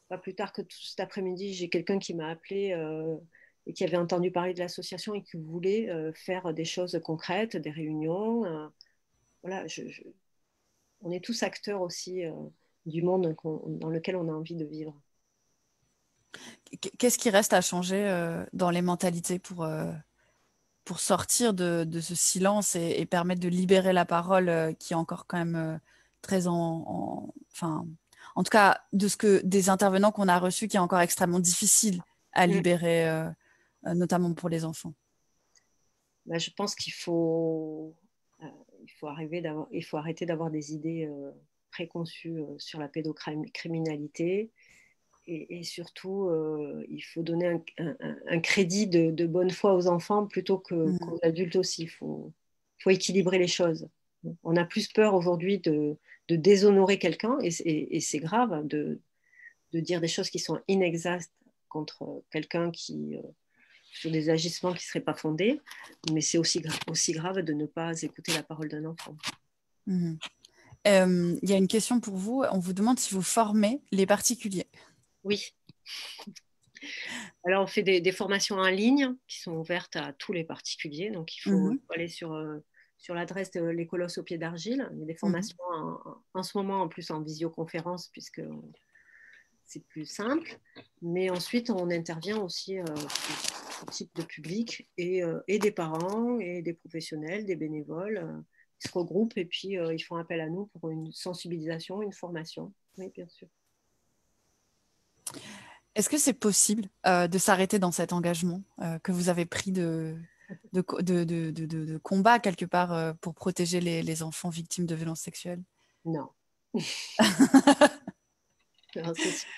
Pas plus tard que tout cet après-midi, j'ai quelqu'un qui m'a appelé et qui avait entendu parler de l'association et qui voulait faire des choses concrètes, des réunions. Voilà, on est tous acteurs aussi du monde dans lequel on a envie de vivre. Qu'est-ce qui reste à changer dans les mentalités pour sortir de ce silence et permettre de libérer la parole qui est encore quand même très enfin, en tout cas, des intervenants qu'on a reçus, qui est encore extrêmement difficile à libérer, notamment pour les enfants. Ben, je pense il faut arrêter d'avoir des idées préconçues sur la pédocriminalité. Et surtout, il faut donner un crédit de bonne foi aux enfants plutôt qu'aux adultes aussi. Faut équilibrer les choses. On a plus peur aujourd'hui de déshonorer quelqu'un, et c'est grave de dire des choses qui sont inexactes contre quelqu'un sur des agissements qui ne seraient pas fondés, mais c'est aussi grave de ne pas écouter la parole d'un enfant. Il y a une question pour vous. On vous demande si vous formez les particuliers. Oui. Alors, on fait des formations en ligne qui sont ouvertes à tous les particuliers. Donc, il faut aller sur l'adresse de l'Écolos au pied d'argile. Il y a des formations en ce moment, en plus en visioconférence, puisque c'est plus simple. Mais ensuite, on intervient aussi sur tout type de public et des parents et des professionnels, des bénévoles. Ils se regroupent et puis ils font appel à nous pour une sensibilisation, une formation. Oui, bien sûr. Est-ce que c'est possible de s'arrêter dans cet engagement que vous avez pris de combat quelque part pour protéger les enfants victimes de violences sexuelles? Non. Non, c'est sûr.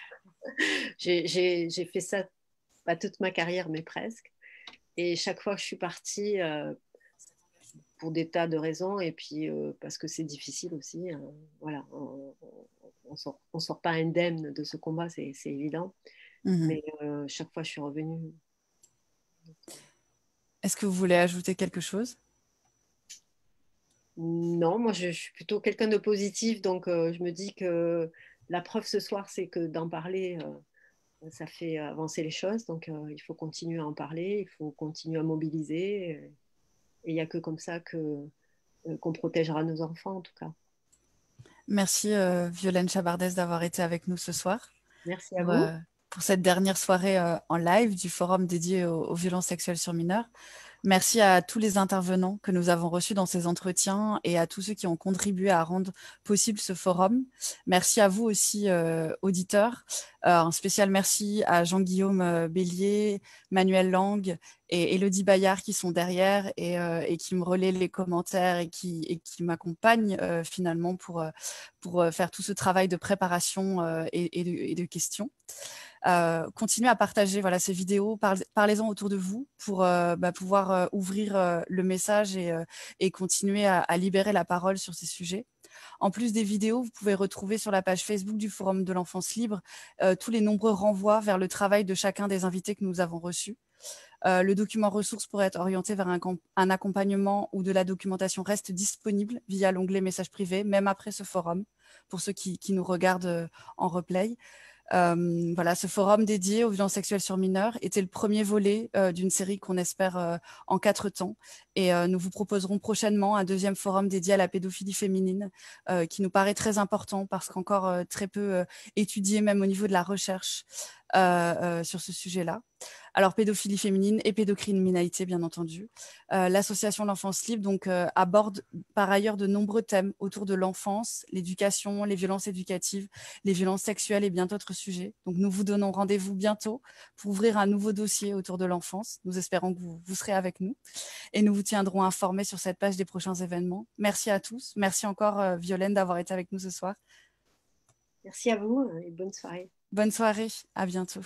J'ai fait ça, pas toute ma carrière, mais presque. Et chaque fois que je suis partie, pour des tas de raisons, et puis parce que c'est difficile aussi, voilà, on sort pas indemne de ce combat, c'est évident. Mais chaque fois, je suis revenue. Est-ce que vous voulez ajouter quelque chose? Non, moi je suis plutôt quelqu'un de positif, donc je me dis que la preuve ce soir, c'est que d'en parler, ça fait avancer les choses. Donc il faut continuer à en parler, il faut continuer à mobiliser. Et il n'y a que comme ça qu'on protégera nos enfants, en tout cas. Merci Violaine Chabardès d'avoir été avec nous ce soir. Merci à vous. Pour cette dernière soirée en live du forum dédié aux violences sexuelles sur mineurs. Merci à tous les intervenants que nous avons reçus dans ces entretiens et à tous ceux qui ont contribué à rendre possible ce forum. Merci à vous aussi, auditeurs. Un spécial merci à Jean-Guillaume Bélier, Manuel Lang et Élodie Bayard qui sont derrière et qui me relaient les commentaires et qui m'accompagnent finalement pour faire tout ce travail de préparation et de questions. Continuez à partager ces vidéos, parlez-en autour de vous pour pouvoir ouvrir le message et continuer à libérer la parole sur ces sujets. En plus des vidéos, vous pouvez retrouver sur la page Facebook du Forum de l'Enfance Libre tous les nombreux renvois vers le travail de chacun des invités que nous avons reçus. Le document ressources pourrait être orienté vers un accompagnement ou de la documentation reste disponible via l'onglet messages privés, même après ce forum, pour ceux qui nous regardent en replay. Ce forum dédié aux violences sexuelles sur mineurs était le premier volet d'une série qu'on espère en 4 temps. Et nous vous proposerons prochainement un deuxième forum dédié à la pédophilie féminine qui nous paraît très important parce qu'encore très peu étudié, même au niveau de la recherche sur ce sujet-là. Alors, pédophilie féminine et pédocriminalité, bien entendu. L'association L'Enfance Libre aborde par ailleurs de nombreux thèmes autour de l'enfance, l'éducation, les violences éducatives, les violences sexuelles et bien d'autres sujets. Donc, nous vous donnons rendez-vous bientôt pour ouvrir un nouveau dossier autour de l'enfance. Nous espérons que vous serez avec nous et nous vous tiendrons informés sur cette page des prochains événements. Merci à tous. Merci encore, Violaine, d'avoir été avec nous ce soir. Merci à vous et bonne soirée. Bonne soirée, à bientôt.